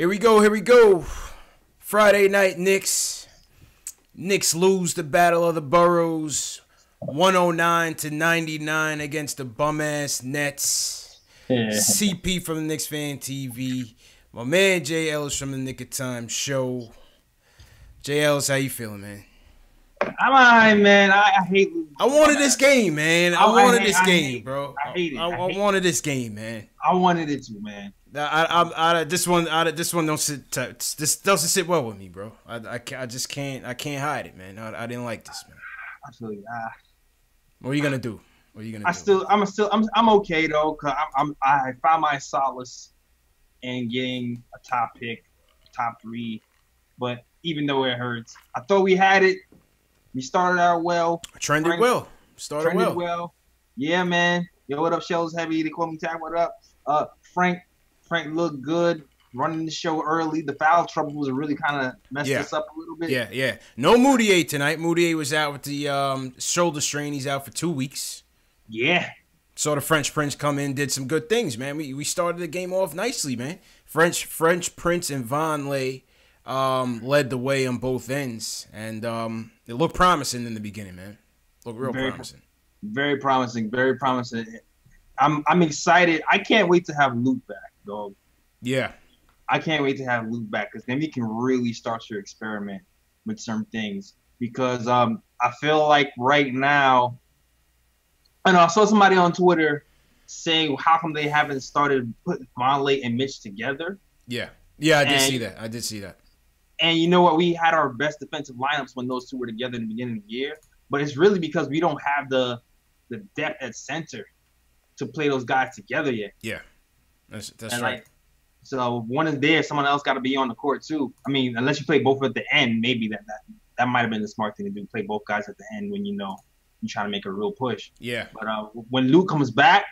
Here we go. Here we go. Friday night Knicks. Knicks lose the Battle of the Boroughs, 109-99 against the bum-ass Nets. CP from the Knicks Fan TV. My man Jay Ellis from the Nick of Time show. Jay Ellis, how you feeling, man? I'm alright, man. I hate losing. I wanted this game, man. I wanted this game, bro. I hate it. I wanted this game, man. I wanted it too, man. This one don't sit. This doesn't sit well with me, bro. I just can't. I can't hide it, man. I didn't like this, man. I feel you. What are you gonna do? I'm okay though, cause I found my solace in getting a top pick, top 3. But even though it hurts, I thought we had it. We started out well. Trended well. Started well. Yeah, man. Yo, what up, Shells Heavy? They call me Tag. What up? Frank looked good running the show early. The foul trouble was really kind of messed us up a little bit. Yeah. No Moutier tonight. Moutier was out with the shoulder strain. He's out for 2 weeks. Yeah. Saw the French Prince come in, did some good things, man. We started the game off nicely, man. French Prince and Von Lay led the way on both ends, and it looked promising in the beginning, man. Looked real promising. Very promising. Very promising. I'm excited. I can't wait to have Luke back, dog. Yeah. I can't wait to have Luke back because then we can really start to experiment with some things. Because I feel like right now, and I saw somebody on Twitter saying how come they haven't started putting Vonleh and Mitch together. Yeah, I did see that. And you know what? We had our best defensive lineups when those two were together in the beginning of the year. But it's really because we don't have the depth at center to play those guys together yet. Yeah, that's right. Like, so one is there, someone else got to be on the court too. I mean, unless you play both at the end, maybe that might have been the smart thing to do. Play both guys at the end when you're trying to make a real push. Yeah. But when Luke comes back,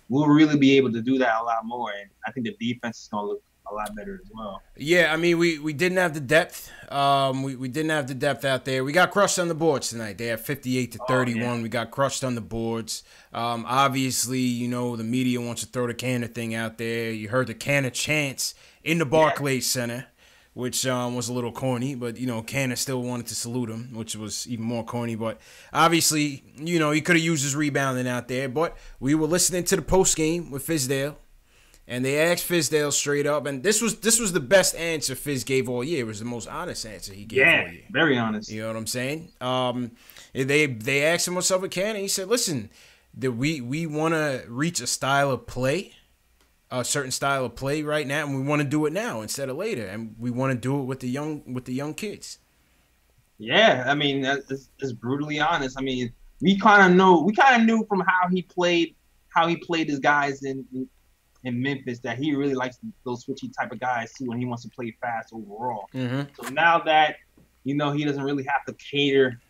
we'll really be able to do that a lot more, and I think the defense is gonna look a lot better as well. Yeah, I mean, we didn't have the depth. We didn't have the depth out there. We got crushed on the boards tonight. They had 58-31. Yeah. We got crushed on the boards. Obviously, the media wants to throw the Canner thing out there. You heard the Canner chants in the Barclays Center, which was a little corny, but Canner still wanted to salute him, which was even more corny. But obviously, he could have used his rebounding out there. But we were listening to the post game with Fizdale. And they asked Fizdale straight up, and this was the best answer Fizz gave all year. It was the most honest answer he gave all year. Yeah, very honest. You know what I'm saying? They asked him what's up with Cannon. He said, "Listen, we want to reach a style of play, a certain style of play right now, and we want to do it now instead of later, and we want to do it with the young kids." Yeah, I mean that's brutally honest. I mean, we kind of knew from how he played his guys in Memphis that he really likes those switchy type of guys too, and he wants to play fast overall. Mm-hmm. So now that he doesn't really have to cater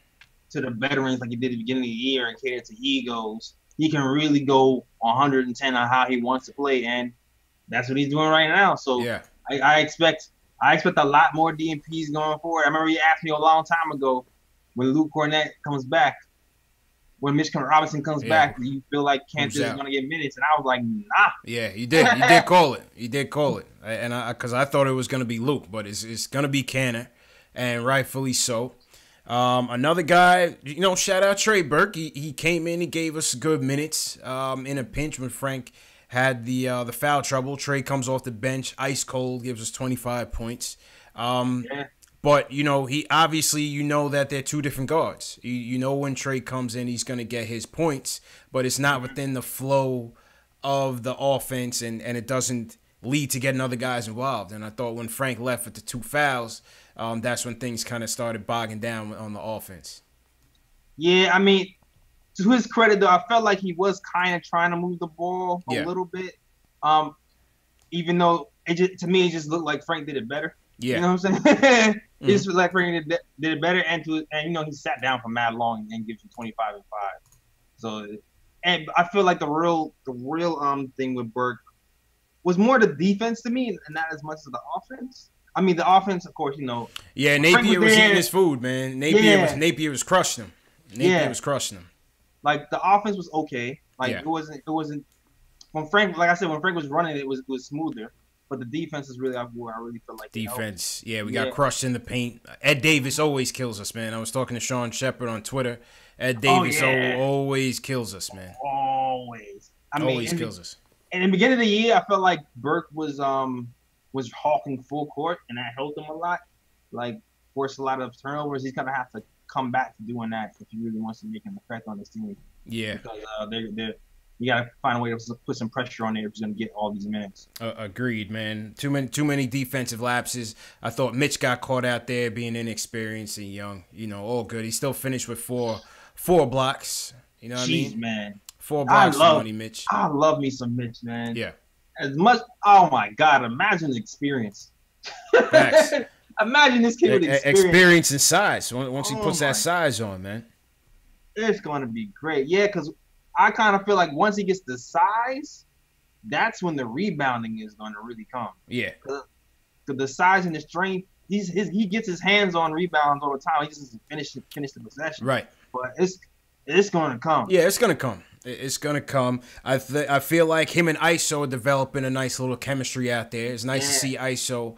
to the veterans like he did at the beginning of the year and cater to egos, he can really go 110 on how he wants to play, and that's what he's doing right now. So yeah. I expect a lot more DMPs going forward. I remember he asked me a long time ago when Luke Cornett comes back. When Mitch Robinson comes back, do you feel like Cantor is going to get minutes? And I was like, nah. Yeah, you did. You did call it. You did call it. And because I thought it was going to be Luke, but it's going to be Cantor, and rightfully so. Another guy, shout out Trey Burke. He came in, he gave us good minutes in a pinch when Frank had the foul trouble. Trey comes off the bench, ice cold, gives us 25 points. Yeah. But, he obviously, that they're two different guards. When Trey comes in, he's going to get his points, but it's not within the flow of the offense, and it doesn't lead to getting other guys involved. And I thought when Frank left with the 2 fouls, that's when things kind of started bogging down on the offense. Yeah, I mean, to his credit, though, I felt like he was kind of trying to move the ball a little bit, even though to me it just looked like Frank did it better. Yeah. You know what I'm saying? It just was like Frank did it better, and he sat down for mad long and gives you 25 and 5. So, and I feel like the real thing with Burke was more the defense to me, and not as much as the offense. I mean, the offense, of course, Yeah, Napier was eating his food, man. Napier was crushing him. Napier was crushing him. Like the offense was okay. Like it wasn't when Frank, like I said, when Frank was running, it was smoother. but the defense is really where I really feel like defense. Yeah, we got crushed in the paint. Ed Davis always kills us, man. I was talking to Sean Shepard on Twitter. Ed Davis always kills us, man. Always. Always kills us. In the beginning of the year, I felt like Burke was hawking full court, and that helped him a lot. Like, forced a lot of turnovers. He's going to have to come back to doing that if he really wants to make an effect on this team. Yeah. Because you got to find a way to put some pressure on there if he's going to get all these minutes. Agreed, man. Too many defensive lapses. I thought Mitch got caught out there being inexperienced and young. You know, all good. He still finished with four blocks. You know what I mean? Man. 4 blocks for money, Mitch. I love me some Mitch, man. Yeah. As much. Oh my God! Imagine the experience. Facts. Imagine this kid with experience. Experience and size. Once he puts that size on, man. It's going to be great. Yeah, because I kind of feel like once he gets the size, that's when the rebounding is going to really come. Yeah. Because the size and the strength, he gets his hands on rebounds all the time. He just doesn't finish the possession. Right. But it's going to come. Yeah, it's going to come. It's going to come. I feel like him and ISO are developing a nice little chemistry out there. It's nice to see ISO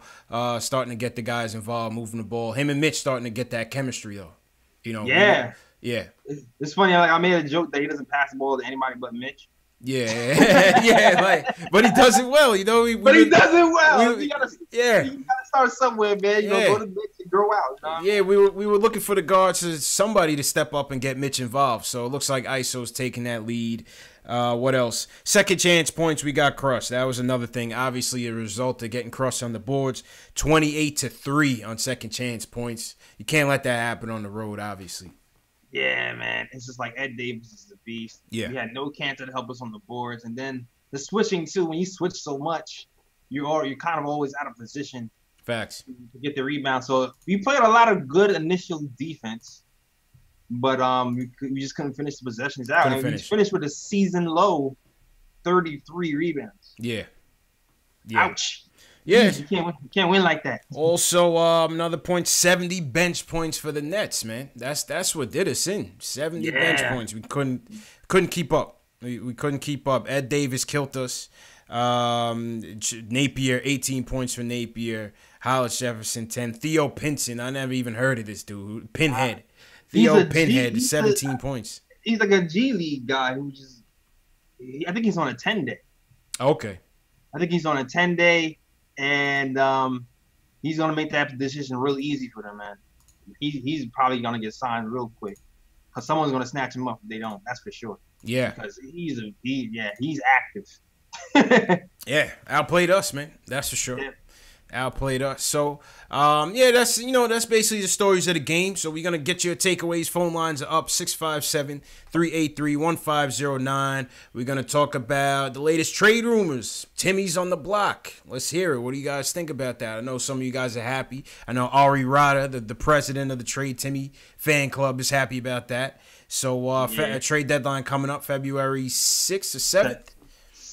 starting to get the guys involved, moving the ball. Him and Mitch starting to get that chemistry, though. You know. Yeah. Yeah. It's funny. Like, I made a joke that he doesn't pass the ball to anybody but Mitch. Yeah. Yeah. But he does it well, you know. He does it well. You gotta start somewhere, man. You know, go to Mitch and grow out. You know? Yeah, we were looking for the guards, somebody to step up and get Mitch involved. So it looks like ISO's taking that lead. What else? Second chance points, we got crushed. That was another thing. Obviously, a result of getting crushed on the boards. 28-3 on second chance points. You can't let that happen on the road, obviously. Yeah, man. It's just like Ed Davis is a beast. Yeah. We had no Cantor to help us on the boards. And then the switching, too. When you switch so much, you're kind of always out of position. Facts. To get the rebound. So we played a lot of good initial defense. But we just couldn't finish the possessions out. And we finished with a season-low 33 rebounds. Yeah. Ouch. Yeah. You can't win like that. Also, another point, 70 bench points for the Nets, man. That's what did us in. 70 bench points. We couldn't keep up. We couldn't keep up. Ed Davis killed us. Napier, 18 points for Napier. Hollis Jefferson, 10. Theo Pinson, I never even heard of this dude. Pinhead. Theo Pinhead, 17 points. He's like a G League guy who I think he's on a 10-day. Okay. I think he's on a 10-day. And he's gonna make that decision real easy for them, man. He's probably gonna get signed real quick, cause someone's gonna snatch him up if they don't. That's for sure. Yeah. Because he's active. Yeah, outplayed us, man. That's for sure. Yeah. Outplayed us. So, that's basically the stories of the game. So we're gonna get your takeaways. Phone lines are up 657-383-1509. We're gonna talk about the latest trade rumors. Timmy's on the block. Let's hear it. What do you guys think about that? I know some of you guys are happy. I know Ari Rada, the president of the Trade Timmy fan club, is happy about that. So trade deadline coming up February 6th or 7th.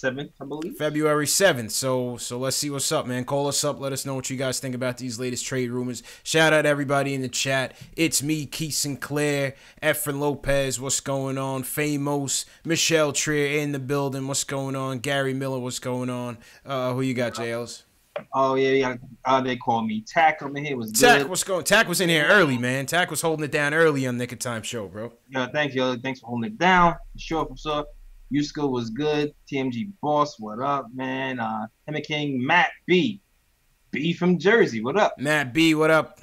7th, I believe. February 7th. So let's see what's up, man. Call us up. Let us know what you guys think about these latest trade rumors. Shout out everybody in the chat. It's me, Keith Sinclair, Efren Lopez. What's going on? Famous. Michelle Trier in the building. What's going on? Gary Miller. What's going on? Who you got, JLs? Oh, yeah. They call me Tack. I'm in here. Was Tack, good. what's going? Tack was in here early, man. Tack was holding it down early on Nick of Time show, bro. Yeah, thanks, yo. Thanks for holding it down. Sure. Yusko was good. TMG Boss, what up, man? Emma King, Matt B. B from Jersey, what up? Matt B, what up?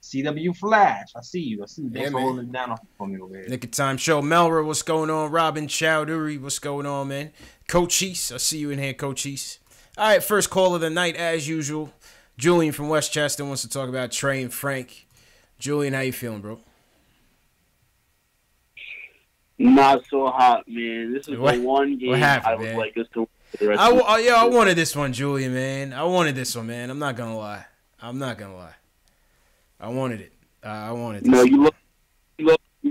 CW Flash, I see you. Thanks for holding it down for me over here. Nick of Time show. Melra, what's going on? Robin Chowdhury, what's going on, man? Cochise, I see you in here, Cochise. All right, first call of the night, as usual. Julian from Westchester wants to talk about Trey and Frank. Julian, how you feeling, bro? Not so hot, man. This is the one game I would like us to win for the rest of the season. I wanted this one, Julian, man. I wanted this one, man. I'm not going to lie. I wanted it. I wanted this. No, you look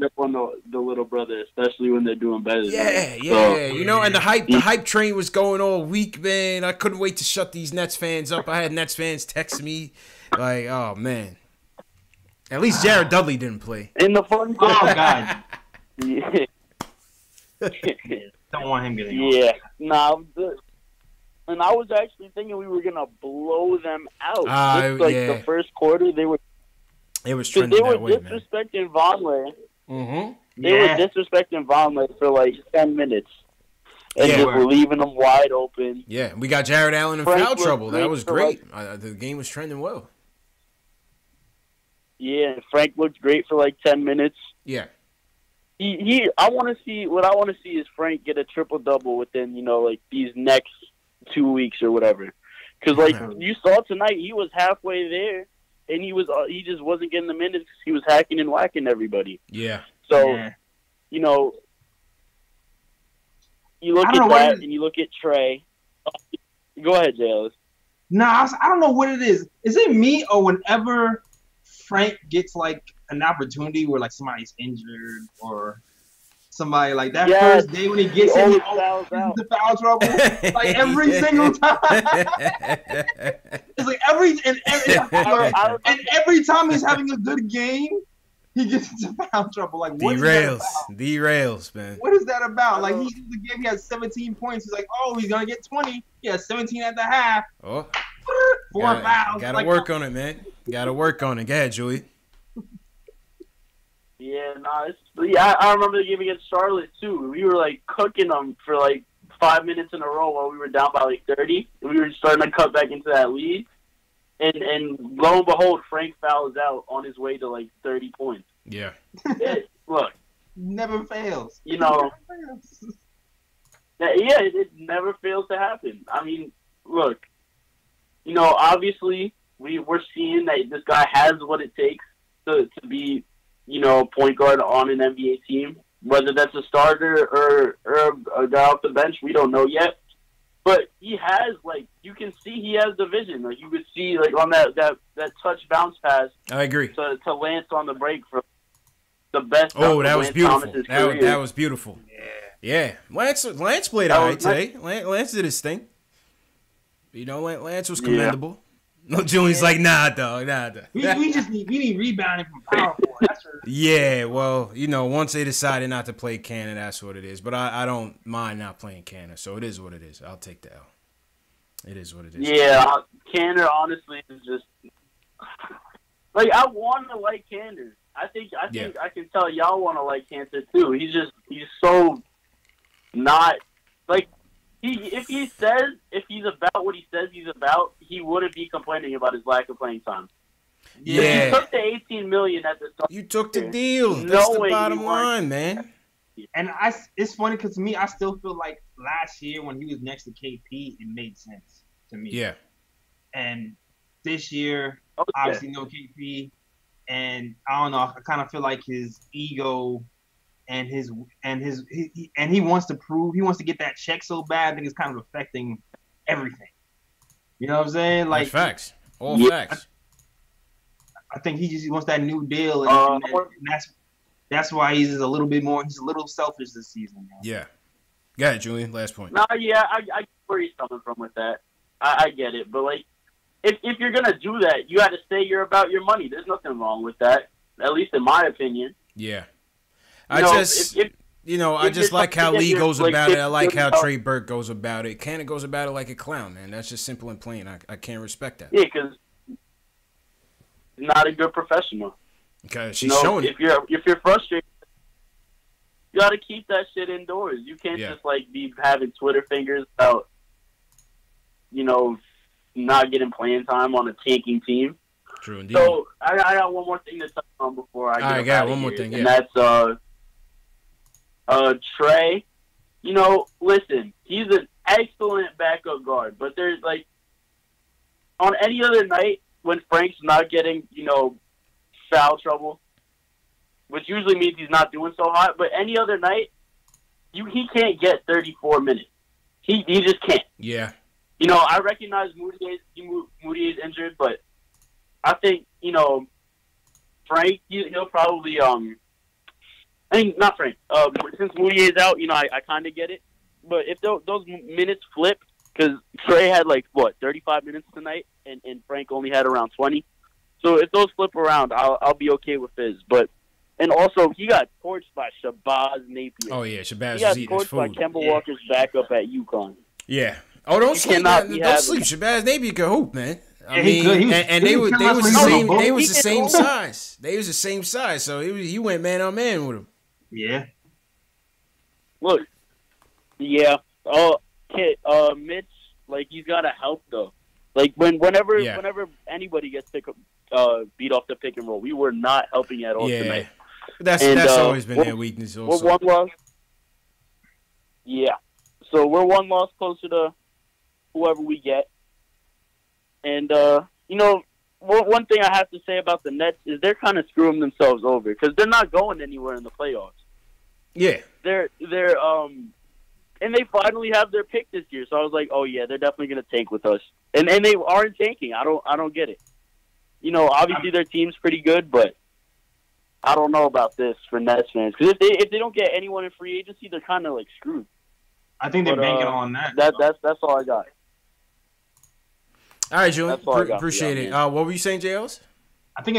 up on the little brother, especially when they're doing better. Yeah. You know, and the hype train was going all week, man. I couldn't wait to shut these Nets fans up. I had Nets fans text me like, oh, man. At least Jared Dudley didn't play. And the fun God. Yeah. Don't want him getting on. Nah, And I was actually thinking we were gonna blow them out. The first quarter, they were. It was trending that way, man. They were disrespecting Vonleh. They were disrespecting Vonleh for like 10 minutes, and just leaving them wide open. Yeah, we got Jared Allen in foul trouble. That was great. The game was trending well. Yeah, Frank looked great for like 10 minutes. Yeah. I want to see is Frank get a triple-double within, like these next 2 weeks or whatever. Because you saw tonight, he was halfway there, and he just wasn't getting the minutes because he was hacking and whacking everybody. Yeah. So, you look at that and you look at Trey. Go ahead, Jay. I don't know what it is. Is it me or whenever Frank gets like an opportunity where like somebody's injured or somebody like that first day when he gets in the foul trouble, like every single time. It's like every time he's having a good game, he gets into foul trouble. Like what derails, man. What is that about? Like the game, he has 17 points. He's like, oh, he's gonna get 20. He has 17 at the half. Oh, 4 fouls. Gotta work on it, man. Gotta work on it. Go ahead, Julie. Yeah, I remember the game against Charlotte too. We were like cooking them for like 5 minutes in a row while we were down by like 30. We were starting to cut back into that lead, and lo and behold, Frank fouls out on his way to like 30 points. Yeah. Look, never fails. It never fails to happen. I mean, look, obviously we're seeing that this guy has what it takes to be, point guard on an NBA team. Whether that's a starter or a guy off the bench, we don't know yet. But he has, you can see he has the vision. Like, you could see, on that touch bounce pass. I agree. To Lance on the break for the best. Oh, that was beautiful. That was beautiful. Yeah. Lance played all right today. Lance did his thing. Lance was commendable. No, Julie's like, nah, dog. We need rebounding from power forward. That's what yeah, well, once they decided not to play Cannon, that's what it is. But I don't mind not playing Cannon, so it is what it is. I'll take the L. It is what it is. Yeah, Cannon honestly is just I want to like Cannon. I think I can tell y'all want to like Cantor too. He's so not if he's about what he says he's about, he wouldn't be complaining about his lack of playing time. Yeah, you took the $18 million at the start. You took the deal. That's the bottom line, man. And it's funny because to me, I still feel like last year when he was next to KP, it made sense to me. Yeah. And this year, obviously no KP, and I don't know. I kind of feel like his ego and he wants to prove, he wants to get that check so bad. I think it's kind of affecting everything. You know what I'm saying? Like facts, all facts. I think he wants that new deal, and that's why he's a little selfish this season. Man. Yeah. Go ahead, Julian. Last point. No, yeah, I get where he's coming from with that. I get it, but if you're gonna do that, you got to say you're about your money. There's nothing wrong with that, at least in my opinion. Yeah. I just like how Lee goes about it. I like how Trey Burke goes about it. Cannon goes about it like a clown, man. That's just simple and plain. I can't respect that. Yeah, because he's not a good professional. Okay, she's showing it. If you're frustrated, you got to keep that shit indoors. You can't just be having Twitter fingers about, not getting playing time on a tanking team. True indeed. So I got one more thing to touch on before I get out of here. One more thing, and that's Trey. Listen, he's an excellent backup guard, but there's on any other night when Frank's not getting foul trouble, which usually means he's not doing so hot, but any other night he can't get 34 minutes. He just can't. Yeah. I recognize Moutier's injured, but I think, Frank, he'll probably, not Frank. Since Moutier's out, I kind of get it. But if those minutes flip, because Trey had 35 minutes tonight, and Frank only had around 20. So if those flip around, I'll be okay with his. And also, he got torched by Shabazz Napier. Oh, yeah, Shabazz was eating his food. He got torched by Kemba Walker's backup at UConn. Yeah. Oh, don't sleep, cannot man. be Don't sleep. Shabazz Napier could hoop, man. I mean, they was the same size. They was the same size, so he went man on man with him. Yeah. Look, yeah. Oh, kid, Mitch, like he's got to help though. Like whenever anybody gets beat off the pick and roll, we were not helping at all tonight. That's always been their weakness. Also, we're one loss. Yeah, so we're one loss closer to whoever we get. And one thing I have to say about the Nets is they're kind of screwing themselves over because they're not going anywhere in the playoffs. Yeah, they're and they finally have their pick this year. So I was like, oh yeah, they're definitely going to tank with us. And they aren't tanking. I don't get it. Obviously their team's pretty good, but I don't know about this for Nets fans because if they don't get anyone in free agency, they're kind of like screwed. I think they're banking on that. That's all I got. All right, Julian. Appreciate it. What were you saying, JLs? I think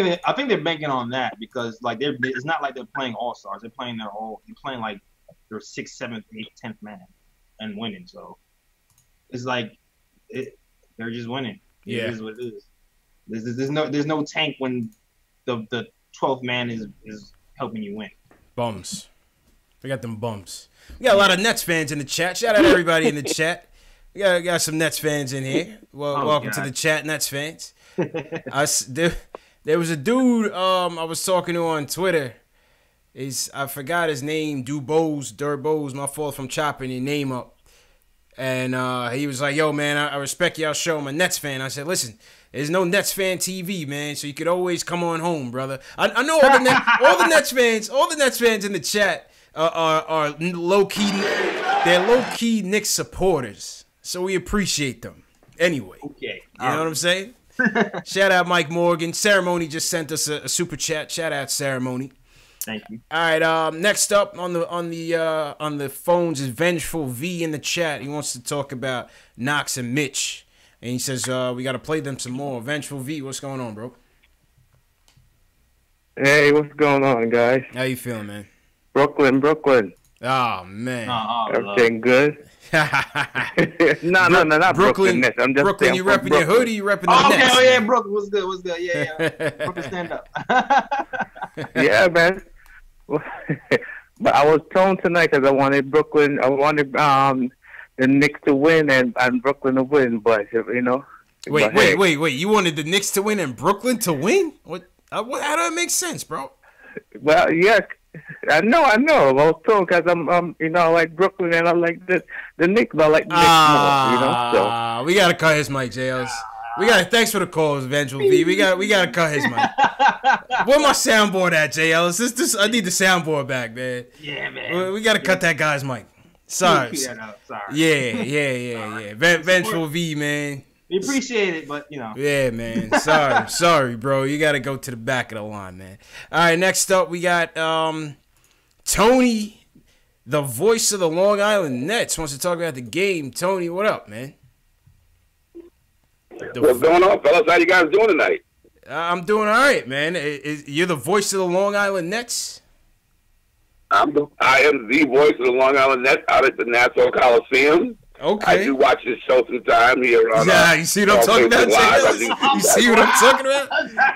they're banking on that because like it's not like they're playing all stars. They're playing like their 6th, 7th, 8th, 10th man and winning. So it's like they're just winning. Yeah, it is what it is. There's no tank when the 12th man is helping you win. Bums. We got them bums. We got a lot of Nets fans in the chat. Shout out to everybody in the chat. We got some Nets fans in here. Well, welcome to the chat, Nets fans. There was a dude I was talking to on Twitter. I forgot his name. Durbose. My fault from chopping your name up. And he was like, "Yo, man, I respect y'all show. I'm a Nets fan." I said, "Listen, there's no Nets fan TV, man. So you could always come on home, brother." I know all the Nets fans in the chat are low key. They're low key Knicks supporters. So we appreciate them. Anyway, okay. You know what I'm saying? Shout out Mike Morgan. Ceremony just sent us a super chat. Shout out Ceremony. Thank you. All right. Next up on the phones is Vengeful V in the chat. He wants to talk about Knox and Mitch, and he says we got to play them some more. Vengeful V, what's going on, bro? Hey, what's going on, guys? How you feeling, man? Brooklyn. Oh man. Everything good? No, not Brooklyn. I'm just Brooklyn, you repping your hoodie, you repping the Nets. Oh yeah, Brooklyn was good. Yeah. Brooklyn, stand up. Yeah, man. But I was torn tonight because I wanted Brooklyn. I wanted the Knicks to win and Brooklyn to win. But Wait. You wanted the Knicks to win and Brooklyn to win? What? How does that make sense, bro? Well, yeah. I know. I was told because I'm I like Brooklyn and I like the Knicks. I like the Knicks more, So we gotta cut his mic, JLs. Thanks for the calls, Vengeful V. We gotta cut his mic. Where my soundboard at, JLs? I need the soundboard back, man. Yeah, man. We gotta cut that guy's mic. Sorry. Yeah. Vengeful V, man. We appreciate it, but Yeah, man. Sorry, bro. You got to go to the back of the line, man. All right, next up we got Tony, the voice of the Long Island Nets, wants to talk about the game. Tony, what up, man? What's going on, fellas? How you guys doing tonight? I'm doing all right, man. You're the voice of the Long Island Nets? I am the voice of the Long Island Nets out at the Nassau Coliseum. Okay. I do watch this show sometime here on. Yeah, you see what I'm talking about? You see what I'm talking about?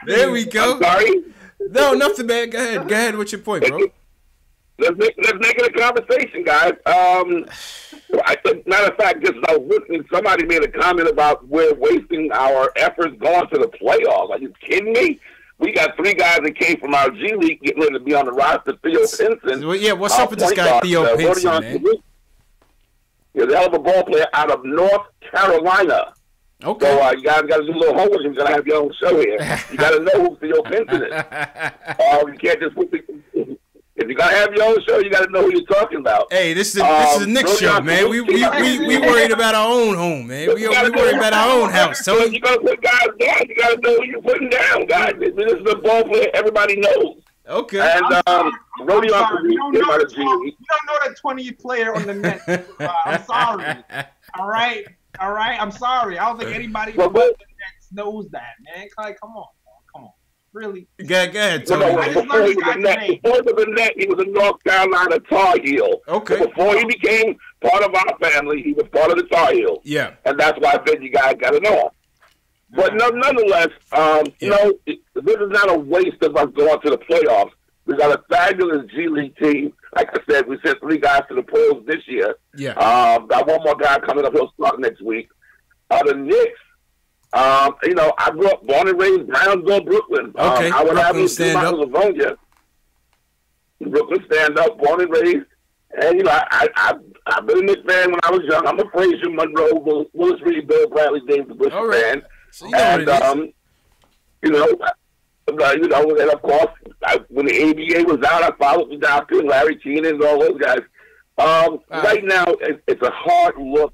There we go. I'm sorry? No, nothing, man. Go ahead. What's your point, bro? Let's make it a conversation, guys. Matter of fact, just as I was listening, somebody made a comment about we're wasting our efforts going to the playoffs. Are you kidding me? We got 3 guys that came from our G League getting ready to be on the roster. Theo Pinson. Well, yeah, what's up with this guy, Theo Pinson, man? He's a hell of a ball player out of North Carolina. Okay. So you guys got to do a little homework. You're going to have your own show here. You got to know who Theo Pinson is. You can't just put if you got to have your own show, you got to know who you're talking about. Hey, this is a Knicks show, man. We worried about our own home, man. We worried about our own house. So you got to put guys down. You got to know who you're putting down, guys. This is a ball player everybody knows. Okay. And Rodeo, you don't know the 20th player on the Nets. I'm sorry. All right. I'm sorry. I don't think anybody on the Nets knows that, man. Like, come on. Really? Go ahead, Well, Tony. no, I just before learned he this was guy's a Net, name. before he was a Net, he was a North Carolina Tar Heel. Okay. So before he became part of our family, he was part of the Tar Heels. Yeah. And that's why I said you guys got to know him. But nonetheless, no, this is not a waste of us going to the playoffs. We got a fabulous G League team. Like I said, we sent 3 guys to the pros this year. Yeah. Got one more guy coming up. He'll start next week. The Knicks, I grew up, born and raised Brownsville, Brooklyn. Okay. I would have Brooklyn stand up. Livonia. Brooklyn stand up, born and raised. And, I've been a Knicks fan when I was young. I'm a Frazier, Monroe, Willis Reed, Bill Bradley, David Bush fan. So you know what it is. And of course, when the ABA was out, I followed the doctor, Larry Keenan, and all those guys. Right now, it's a hard look.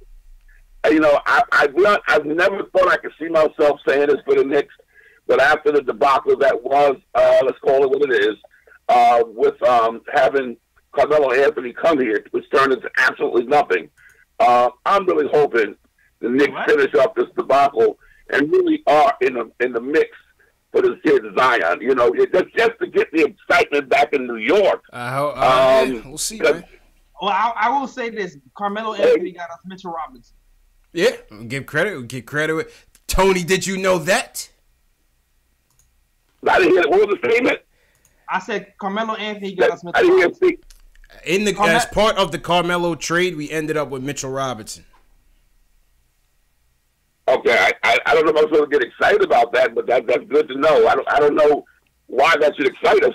I've never thought I could see myself saying this for the Knicks, but after the debacle that was, let's call it what it is, with having Carmelo Anthony come here, which turned into absolutely nothing, I'm really hoping the Knicks finish up this debacle and really are in the mix for this kid Zion. Just to get the excitement back in New York. We'll see, man. Well, I will say this: Carmelo Anthony got us Mitchell Robinson. Yeah, give credit. Tony, did you know that? I didn't hear it. What was the statement? I said Carmelo Anthony got us Mitchell I didn't hear Robinson. it. As part of the Carmelo trade, we ended up with Mitchell Robinson. Okay, I don't know if I'm supposed to get excited about that, but that's good to know. I don't know why that should excite us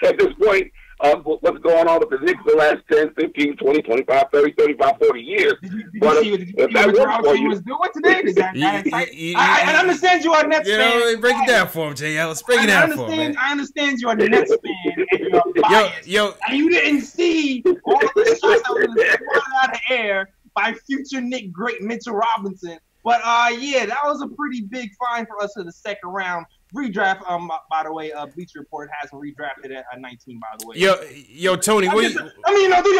at this point. What's going on with the Knicks the last 10, 15, 20, 25, 30, 35, 40 years. Did you see what Robinson was doing today? Is that exciting? I understand you are a Nets fan. Break it down for him, JL. Let's break it down for him, man. I understand you are a Nets fan and you're biased. And you didn't see all of the shots that were thrown out of the air by future Knick great Mitchell Robinson. But that was a pretty big find for us in the second round. Redraft, by the way, Bleacher Report has him redrafted at 19, by the way. Yo, Tony, do your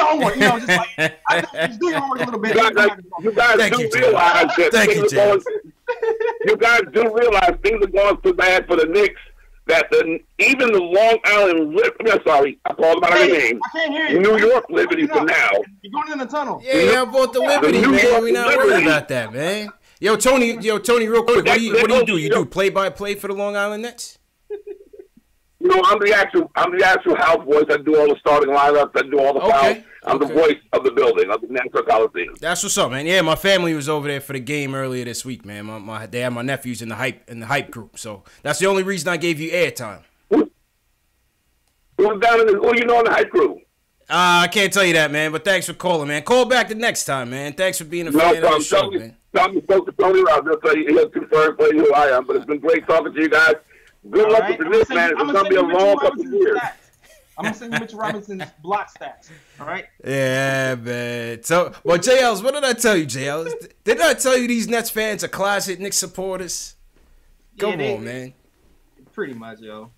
homework. Just do your homework a little bit. You guys do realize that things are going. You guys do realize things are going so bad for the Knicks that even the Long Island I called about her name. I can't hear you. New York Liberty for now. You're going in the tunnel. Yeah, I bought the Liberty, man. We're not worried about that, man. Yo, Tony, real quick, what do you do? You do play-by-play for the Long Island Nets? I'm the actual house voice. I do all the starting lineups. I do all the fouls. I'm the voice of the building, of the Nassau Coliseum. That's what's up, man. Yeah, my family was over there for the game earlier this week, man. They had my nephews in the hype group, so that's the only reason I gave you airtime. Who was down in the hype group? I can't tell you that, man. But thanks for calling, man. Call back the next time, man. Thanks for being a fan of the show, man. Tom spoke to Tony Ross. I'll tell you, he'll confirm for you who I am. But it's been great talking to you guys. Good luck with the Knicks, man. It's going to be a long couple of years. I'm going to send you Mitchell Robinson's block stats. All right? Yeah, man. So, well, JLs, what did I tell you, JLs? Didn't I tell you these Nets fans are closet Knicks supporters? Come on, man. Pretty much, yo.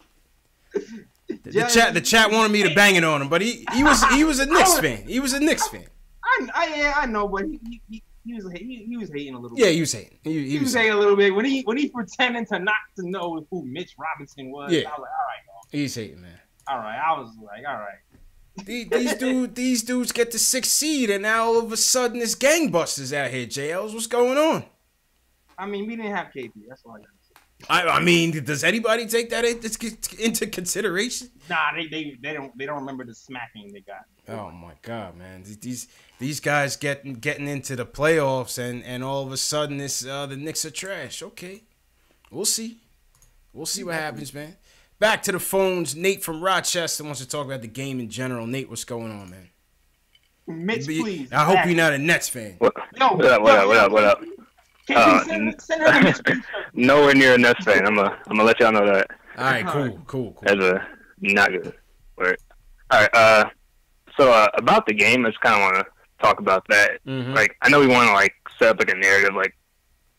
The chat wanted me to bang it on him, but he was a Knicks fan. He was a Knicks fan. I know, but he was hating a little bit. Yeah, he was hating. He was hating a little bit when he pretending to not to know who Mitch Robinson was. Yeah. I was like, all right, yo. He's hating, man. All right, I was like, all right. These dudes get the 6th seed, and now all of a sudden it's gangbusters out here. JLs, what's going on? I mean, we didn't have KP. That's all I got to say. I mean, does anybody take that into consideration? Nah, they don't remember the smacking they got. Oh my God, man! These guys getting into the playoffs, and all of a sudden the Knicks are trash. Okay, we'll see what happens, man. Back to the phones. Nate from Rochester wants to talk about the game in general. Nate, what's going on, man? Mitch, please. I hope you're not a Nets fan. What up? Send her the Mitch. Nowhere near a Nets fan. I'm gonna let y'all know that. All right, cool. As a not good. All right. So about the game, I just kind of want to talk about that. Mm-hmm. Like, I know we want to like set up like a narrative, like,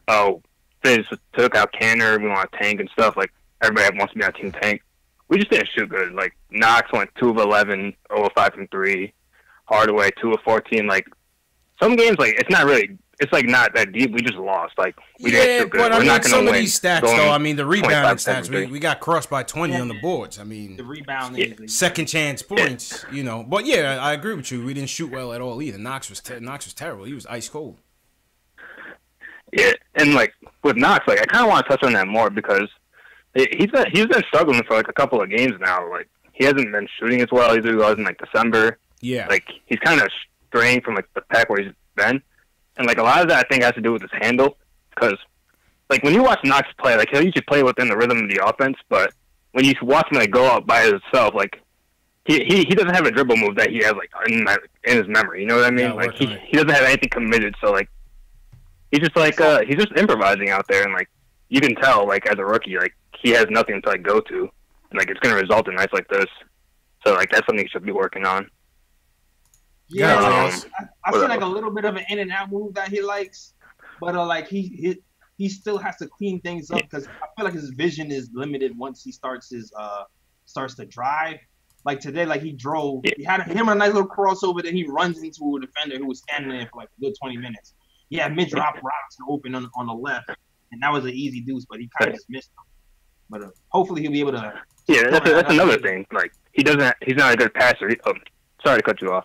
oh, they just took out Canner, we want to tank and stuff. Like, everybody wants to be on Team Tank. We just didn't shoot good. Like, Knox went 2 of 11, 0 of 5 from 3. Hardaway 2 of 14. Like, some games, like, it's it's like not that deep. We just lost. Like we yeah, didn't do good. but I We're mean, not some gonna of win. these stats, Going though. I mean, the rebounding 25, stats. We got crossed by 20 on the boards. I mean, The rebounding. yeah, second chance points. You know, but yeah, I agree with you. We didn't shoot well at all either. Knox was terrible. He was ice cold. Yeah, and like with Knox, like I kind of want to touch on that more because he's been struggling for like a couple of games now. Like he hasn't been shooting as well as he was in like December. Yeah, like he's kind of straying from like the pack where he's been, and like a lot of that I think has to do with his handle because like when you watch Knox play, like he'll usually play within the rhythm of the offense, but when you watch him like go out by himself, like he doesn't have a dribble move that he has like in his memory. You know what I mean? Yeah, like he doesn't have anything committed, so like. He's just like he's just improvising out there, and like you can tell, like as a rookie, like he has nothing to like go to, and like it's going to result in nights like this. So like that's something he should be working on. Yeah, I see like a little bit of an in and out move that he likes, but like he still has to clean things up because I feel like his vision is limited once he starts to drive. Like today, like he drove, he had him a nice little crossover, then he runs into a defender who was standing there for like a good 20 minutes. Yeah, mid-drop routes open on the left, and that was an easy deuce, but he kind of just missed him. But hopefully he'll be able to. Yeah, that's another thing. Like he's not a good passer. Sorry to cut you off.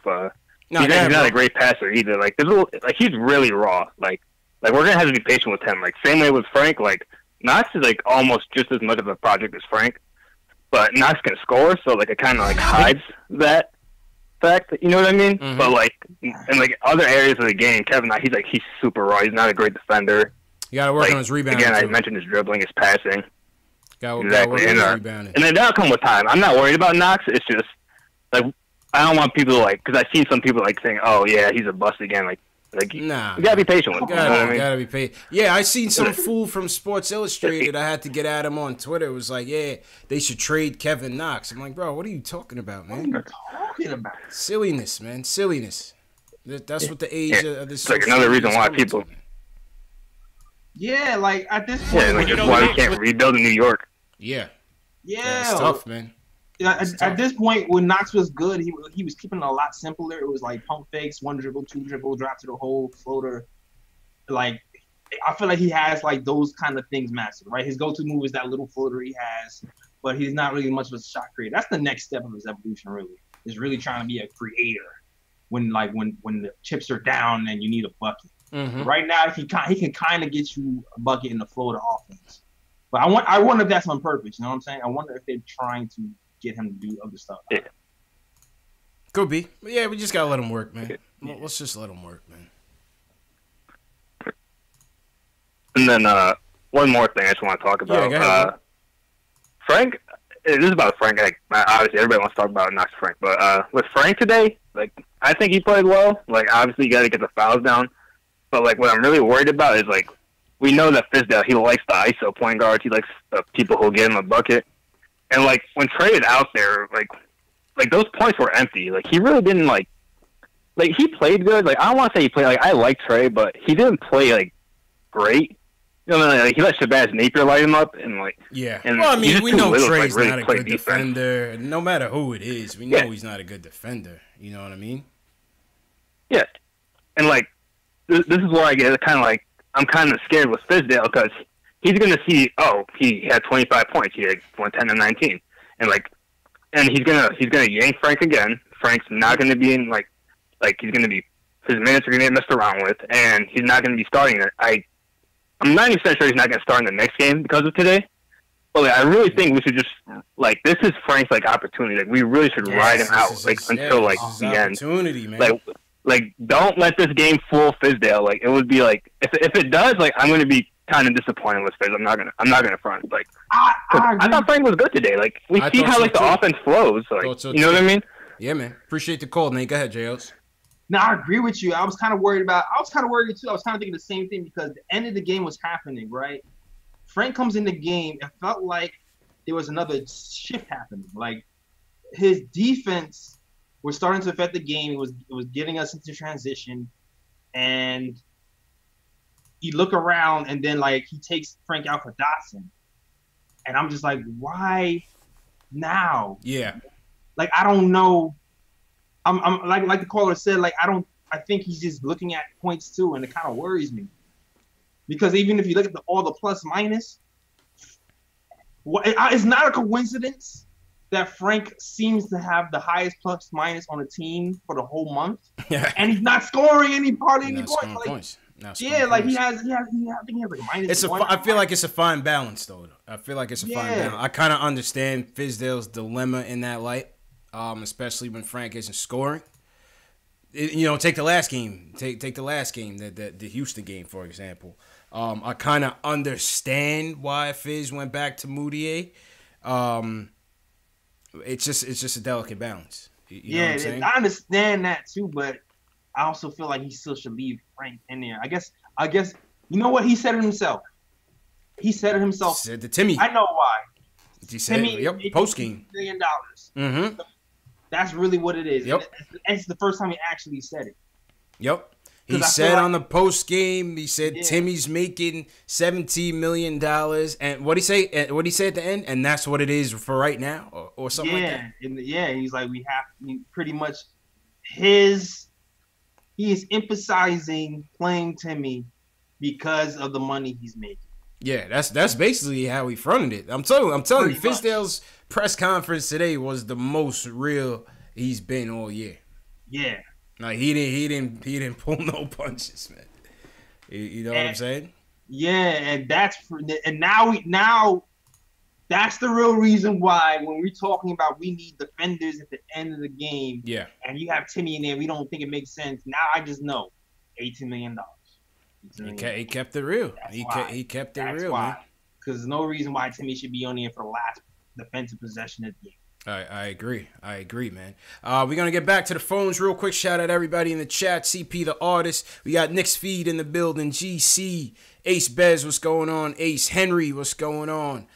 He's not a great passer either. Like he's really raw. Like we're gonna have to be patient with him. Like same way with Frank. Like Knox is like almost just as much of a project as Frank, but Knox can score, so like it kind of like hides that fact, you know what I mean? Mm-hmm. But like in like other areas of the game, Kevin, he's super raw. He's not a great defender. You gotta work on his rebounding. Again, I mentioned his dribbling, his passing. Exactly, and then that'll come with time. I'm not worried about Knox. It's just like I don't want people to like because I've seen some people like saying, "Oh yeah, he's a bust again." Like nah, you gotta be patient with him. You know what I mean? Gotta be patient. Yeah, I seen some fool from Sports Illustrated. I had to get at him on Twitter. It was like, yeah, they should trade Kevin Knox. I'm like, bro, what are you talking about, man? What are you talking about? Silliness, man. Silliness. That's what the age of this. It's like another reason why people. Yeah, like at this point. Yeah, like that's why we can't rebuild in New York. Yeah. Yeah. It's tough, man. At this point, when Knox was good, he was keeping it a lot simpler. It was like pump fakes, one dribble, two dribble, drop to the hole, floater. Like, I feel like he has like those kind of things mastered, right? His go-to move is that little floater he has, but he's not really much of a shot creator. That's the next step of his evolution, really. Is really trying to be a creator when the chips are down and you need a bucket. Mm-hmm. Right now, he can kind of get you a bucket in the floater offense. But I wonder if that's on purpose. You know what I'm saying? I wonder if they're trying to get him to do other stuff. Yeah. Could be. But yeah, we just gotta let him work, man. Let's just let him work, man. And then one more thing I just want to talk about. Yeah, go ahead, Frank, this is about Frank. Like, obviously, everybody wants to talk about Knox Frank. But with Frank today, like, I think he played well. Like, obviously, you got to get the fouls down. But, like, what I'm really worried about is, like, we know that Fizdale, he likes the ISO point guards. He likes the people who get him a bucket. And, like, when Trey is out there, like those points were empty. Like, he really didn't, like, he played good. Like, I don't want to say he played, like, I like Trey, but he didn't play, like, great. You know, like, he let Shabazz Napier light him up, and, like... Yeah. And well, I mean, we know Trey's really not a good defender. No matter who it is, we know he's not a good defender. You know what I mean? Yeah. And, like, this is where I get kind of, like, I'm kind of scared with Fizdale, because he's going to see, oh, he had 25 points. He had 10 and 19. And, like, and he's gonna yank Frank again. Frank's not going to be in, like, he's going to be... His minutes are going to get messed around with, and he's not going to be starting it. I'm 90% sure he's not going to start in the next game because of today. But like, I really think we should just, like, this is Frank's, like, opportunity. Like, we really should ride him out, until, like, the end. Man. Like, don't let this game fool Fizdale. Like, it would be, like, if it does, like, I'm going to be kind of disappointed with Fizz. I'm not gonna front. Like, I thought Frank was good today. Like, we see how, like, the offense flows. Like, you know what I mean? Yeah, man. Appreciate the call, Nate. Go ahead, J.O.S. No, I agree with you. I was kind of worried too. I was kind of thinking the same thing because the end of the game was happening, right? Frank comes in the game. It felt like there was another shift happening. Like, his defense was starting to affect the game. It was getting us into transition. And you look around, and then, like, he takes Frank out for Dotson. And I'm just like, why now? Yeah. Like, I don't know. I'm like the caller said, like, I don't I think he's just looking at points too, and it kind of worries me. Because even if you look at all the plus minus, it's not a coincidence that Frank seems to have the highest plus minus on the team for the whole month, and he's not scoring any points. Like he has. I think he has like minus. I feel like it's a fine balance, though. I feel like it's a fine balance. I kind of understand Fizdale's dilemma in that light, especially when Frank isn't scoring. Take the last game. Take the last game, the Houston game, for example. I kind of understand why Fizz went back to Moutier. It's just a delicate balance. You know what I'm saying? I understand that too, but I also feel like he still should leave Frank in there. I guess you know what he said it himself. He said it himself. Said to Timmy. I know why. He said, Timmy, post game. $1 million. Mm-hmm. That's really what it is. Yep. It's the first time he actually said it. Yep. He said on the post game, he said Timmy's making $17 million, and what he say at the end, and that's what it is for right now, or something like that. He's like pretty much he is emphasizing playing Timmy because of the money he's making. Yeah, that's basically how he fronted it. I'm telling you, Fizdale's press conference today was the most real he's been all year. Yeah. Like he didn't pull no punches, man. You know what I'm saying? Yeah, and now that's the real reason why when we're talking about we need defenders at the end of the game. Yeah. And you have Timmy in there, we don't think it makes sense. Now I just know, $18 million. He kept it real. He kept it real, man. Because there's no reason why Timmy should be on there for the last defensive possession of the game. I agree, man. We're going to get back to the phones real quick. Shout out everybody in the chat. CP the artist. We got Knicks Feed in the building. GC. Ace Bez, what's going on? Ace Henry, what's going on?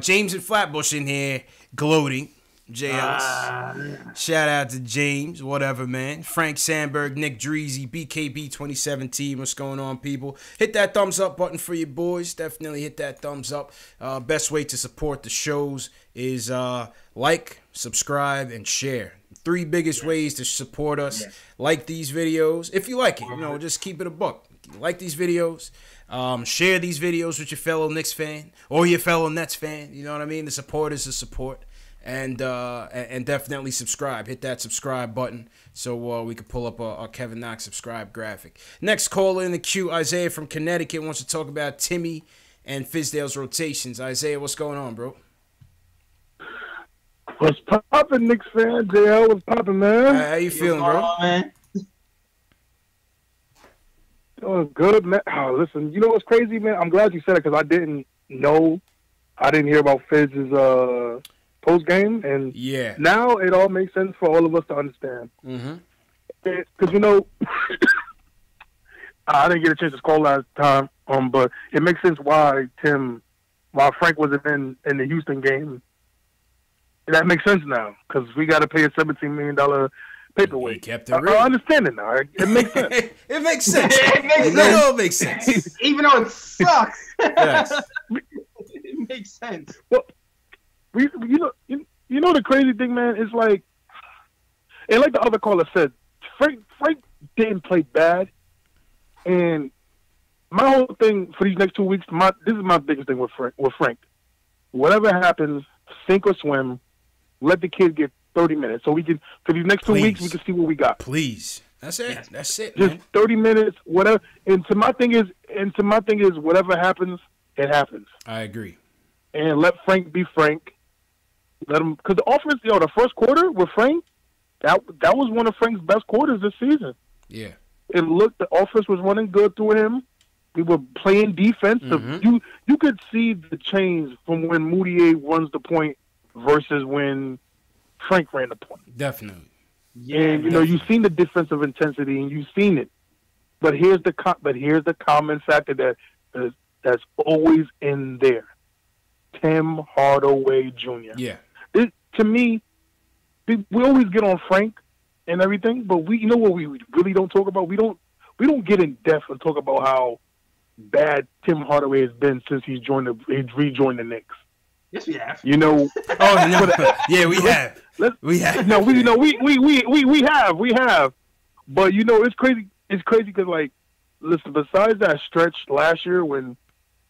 James and Flatbush in here gloating. JLS. Shout out to James. Whatever, man. Frank Sandberg, Nick Dreezy, BKB 2017. What's going on, people? Hit that thumbs up button for your boys. Definitely hit that thumbs up. Best way to support the shows is like, subscribe, and share. 3 biggest ways to support us. Like these videos. If you like it, just keep it a buck. Like these videos. Share these videos with your fellow Knicks fan or your fellow Nets fan. You know what I mean? The support is the support. And definitely subscribe. Hit that subscribe button so we can pull up a Kevin Knox subscribe graphic. Next caller in the queue, Isaiah from Connecticut, wants to talk about Timmy and Fizdale's rotations. Isaiah, what's going on, bro? What's poppin', Knicks fan? JL, what's poppin', man? How you feeling, bro? Man? Doing good, man. Oh, listen, you know what's crazy, man? I'm glad you said it because I didn't hear about Fizz's post game, and now it all makes sense for all of us to understand. Because I didn't get a chance to call last time, but it makes sense why Frank wasn't in the Houston game. That makes sense now because we got to pay a $17 million paperweight. He kept it real. I understand it now. It makes sense. It makes sense. It makes sense. Even though it sucks. Yes. It makes sense. Well, you know the crazy thing, man, is like, and like the other caller said, Frank didn't play bad, and my whole thing for these next 2 weeks, this is my biggest thing with Frank. Whatever happens, sink or swim, let the kid get 30 minutes so we can for these next 2 weeks we can see what we got. Please, that's it. That's it. Just man. 30 minutes, whatever. And to my thing is, whatever happens, it happens. I agree. And let Frank be Frank. Let him, because the offense, the first quarter with Frank, that was one of Frank's best quarters this season. Yeah, it looked, the offense was running good through him. We were playing defense. You could see the change from when Moutier runs the point versus when Frank ran the point. Definitely. Yeah, and you've seen the defensive intensity and you've seen it. But here's the common factor that's always in there. Tim Hardaway Jr. Yeah. To me, we always get on Frank and everything, but what we really don't talk about? We don't get in depth and talk about how bad Tim Hardaway has been since he's rejoined the Knicks. Yes, we have. Oh no. Yeah, we have. We have. We have. But it's crazy. It's crazy because, like, listen, besides that stretch last year and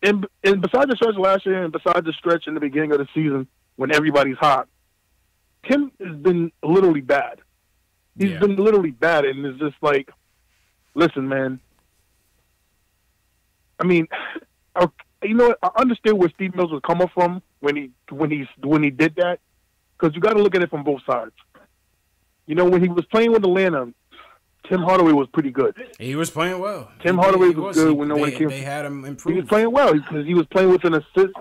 besides the stretch last year and besides the stretch in the beginning of the season when everybody's hot, Tim has been literally bad. He's been literally bad, and it's just like, listen, man. I mean, I understand where Steve Mills was coming from when he did that, because you got to look at it from both sides. When he was playing with Atlanta, Tim Hardaway was pretty good. He was playing well. Tim Hardaway was good when they had him improved. He was playing well because he was playing with an assist.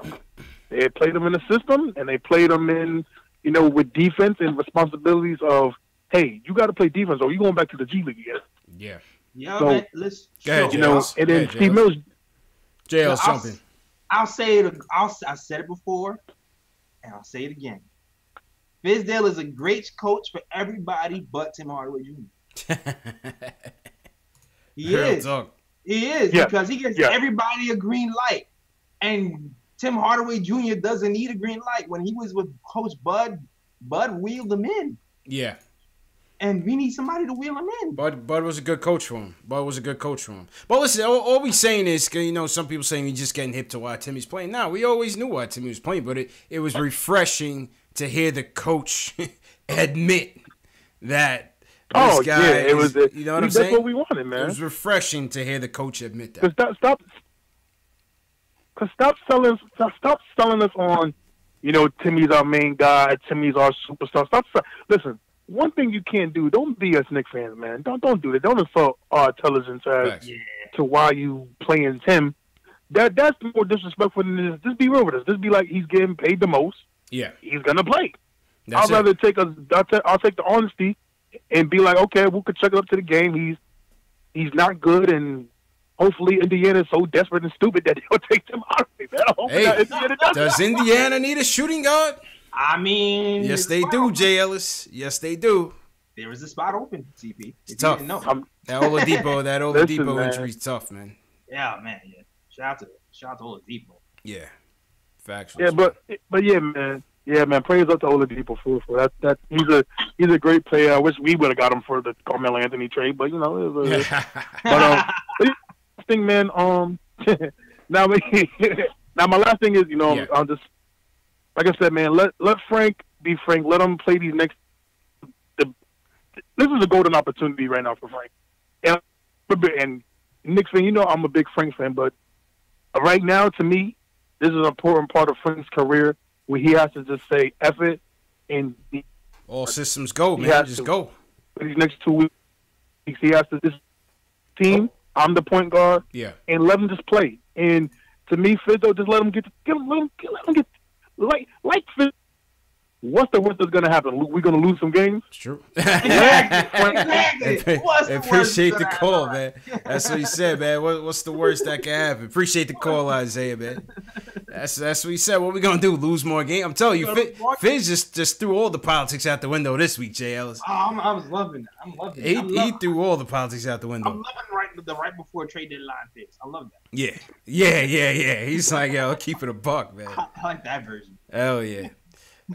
They had played him in a system, and they played him in, with defense and responsibilities of, hey, you got to play defense, or you going back to the G League again. Yeah. Yeah, so, man. Let's and then Steve Mills. JL's jumping. I'll say it. I said it before, and I'll say it again. Fizdale is a great coach for everybody but Tim Hardaway Jr. He is. He is because he gives everybody a green light, and Tim Hardaway Jr. doesn't need a green light. When he was with Coach Bud wheeled him in. Yeah. And we need somebody to wheel him in. Bud was a good coach for him. But listen, all we saying is, some people saying he's just getting hip to why Timmy's playing. No, we always knew why Timmy was playing, but it was refreshing to hear the coach admit that this guy it was. You know what I'm saying? That's what we wanted, man. It was refreshing to hear the coach admit that. Stop selling us on, Timmy's our main guy, Timmy's our superstar. Listen. One thing you can't do, don't be us Knicks fans, man. Don't do that. Don't insult our intelligence as to why you playing Tim. That's more disrespectful than this. Just be real with us. Just be like, he's getting paid the most. Yeah. He's gonna play. I'll take the honesty and be like, okay, we could check it up to the game. He's not good, and hopefully Indiana is so desperate and stupid that they'll take Tim out of it. Does Indiana need a shooting guard? I mean, yes, they do, Jay Ellis. Yes, they do. There is a spot open, CP. It's tough. That Oladipo injury's tough, man. Yeah, man. Yeah. Shout out to Oladipo. Yeah, factual. Yeah, but yeah, man. Yeah, man. Praise up to Oladipo for that. He's a great player. I wish we would have got him for the Carmelo Anthony trade, but it was but thing, man. Now my last thing is, I'll just. Like I said, man, let Frank be Frank. Let him play these next. This is a golden opportunity right now for Frank. And Knicks fan, I'm a big Frank fan, but right now, to me, this is an important part of Frank's career where he has to just say F it and all systems go, man. Just go. For these next 2 weeks, he has to just team. I'm the point guard. Yeah, and let him just play. And to me, Fizzo, just let him get. Like, what's the worst that's gonna happen? We're gonna lose some games. It's true. Exactly. Appreciate the call, man. That's what he said, man. What's the worst that can happen? Appreciate the call, Isaiah, man. That's what he said. What we gonna do? Lose more games? I'm telling you, Fizz just threw all the politics out the window this week, Jay Ellis. Oh, I was loving it. I'm loving it. He threw all the politics out the window. I'm loving the right before trade deadline picks. I love that. Yeah. He's like, yo, keep it a buck, man. I like that version. Hell yeah.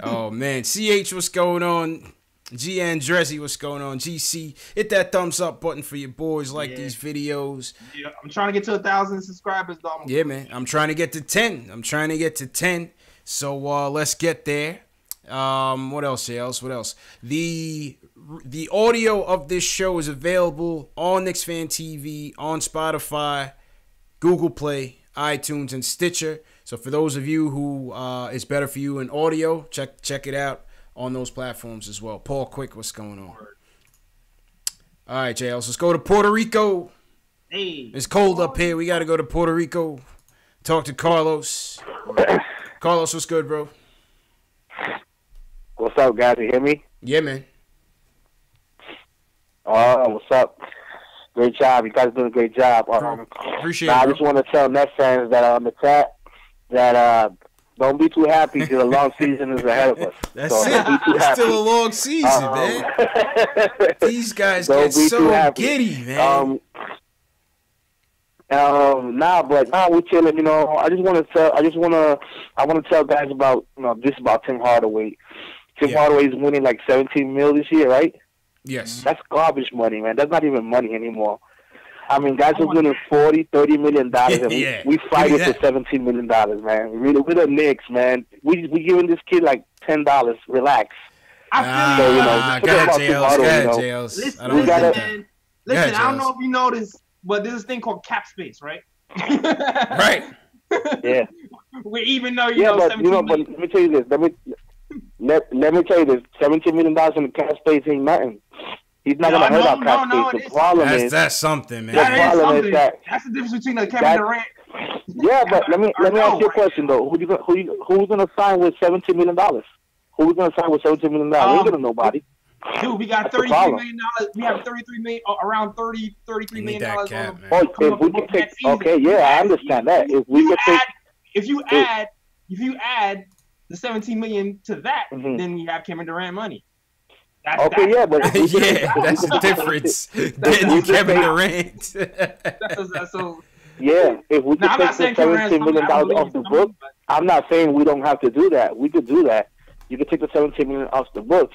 Oh, man. CH, what's going on? G. Andrezzi, what's going on? GC, hit that thumbs up button for your boys. Like these videos. Yeah, I'm trying to get to 1,000 subscribers, though. Yeah, man. I'm trying to get to 10. So let's get there. What else, Jales? What else? The audio of this show is available on KnicksFanTV, on Spotify, Google Play, iTunes, and Stitcher. So for those of you who it's better for you in audio, check it out on those platforms as well. Paul Quick, what's going on? All right, Jales, let's go to Puerto Rico. Hey, it's cold up here. We got to go to Puerto Rico. Talk to Carlos. Carlos, what's good, bro? What's up, guys? You hear me? Yeah, man. What's up? Great job. You guys are doing a great job. Appreciate it, I just want to tell Nets fans that on the chat that don't be too happy because the long season is ahead of us. That's it. It's still a long season, man. These guys get so giddy, man. We're chilling. I want to tell guys about about Tim Hardaway. Tim Hardaway is winning like $17 million this year, right? Yes. That's garbage money, man. That's not even money anymore. I mean, guys are winning $40, $30 million, and we fight it for $17 million, man. We're the Knicks, man. We giving this kid like $10. Relax. I feel Listen, I don't know if you noticed, but there's this thing called cap space, right? Right. Yeah. Even though you know, but let me tell you this. Let me tell you this. $17 million in the cap space ain't nothing. He's not gonna hurt our cap space. The problem is that's something, man. The problem is that that's the difference between Kevin Durant. Yeah, but let me ask you a question though. Who's gonna sign with $17 million? Who's gonna sign with $17 million? We ain't gonna nobody. Dude, we got $33 million. We have around $33 million. Okay, yeah, I understand that. If you add the $17 million to that, then you have Kevin Durant money. That's the difference. Then Kevin Durant. Yeah, if we could take the $17 million off the book, I'm not saying we don't have to do that. We could do that. You could take the $17 million off the books,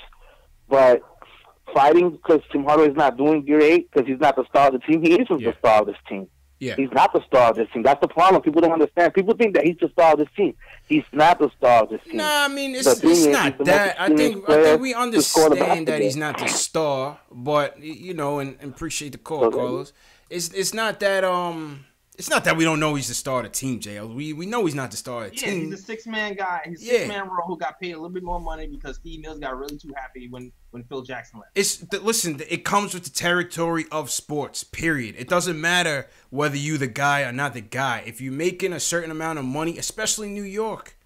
but fighting because Tim Hardaway is not doing great because he's not the star of the team. He isn't the star of this team. Yeah. He's not the star of this team. That's the problem. People don't understand. People think that he's the star of this team. He's not the star of this team. Nah, I mean, it's not that. I think we understand that he's not the star, but, you know, and appreciate the call, Carlos. It's not that it's not that we don't know he's the star of the team, JL. We know he's not the star of the team. He's a six-man guy. He's a six-man role who got paid a little bit more money because Steve Mills got really too happy when Phil Jackson left. Listen, it comes with the territory of sports, period. It doesn't matter whether you the guy or not the guy. If you're making a certain amount of money, especially New York,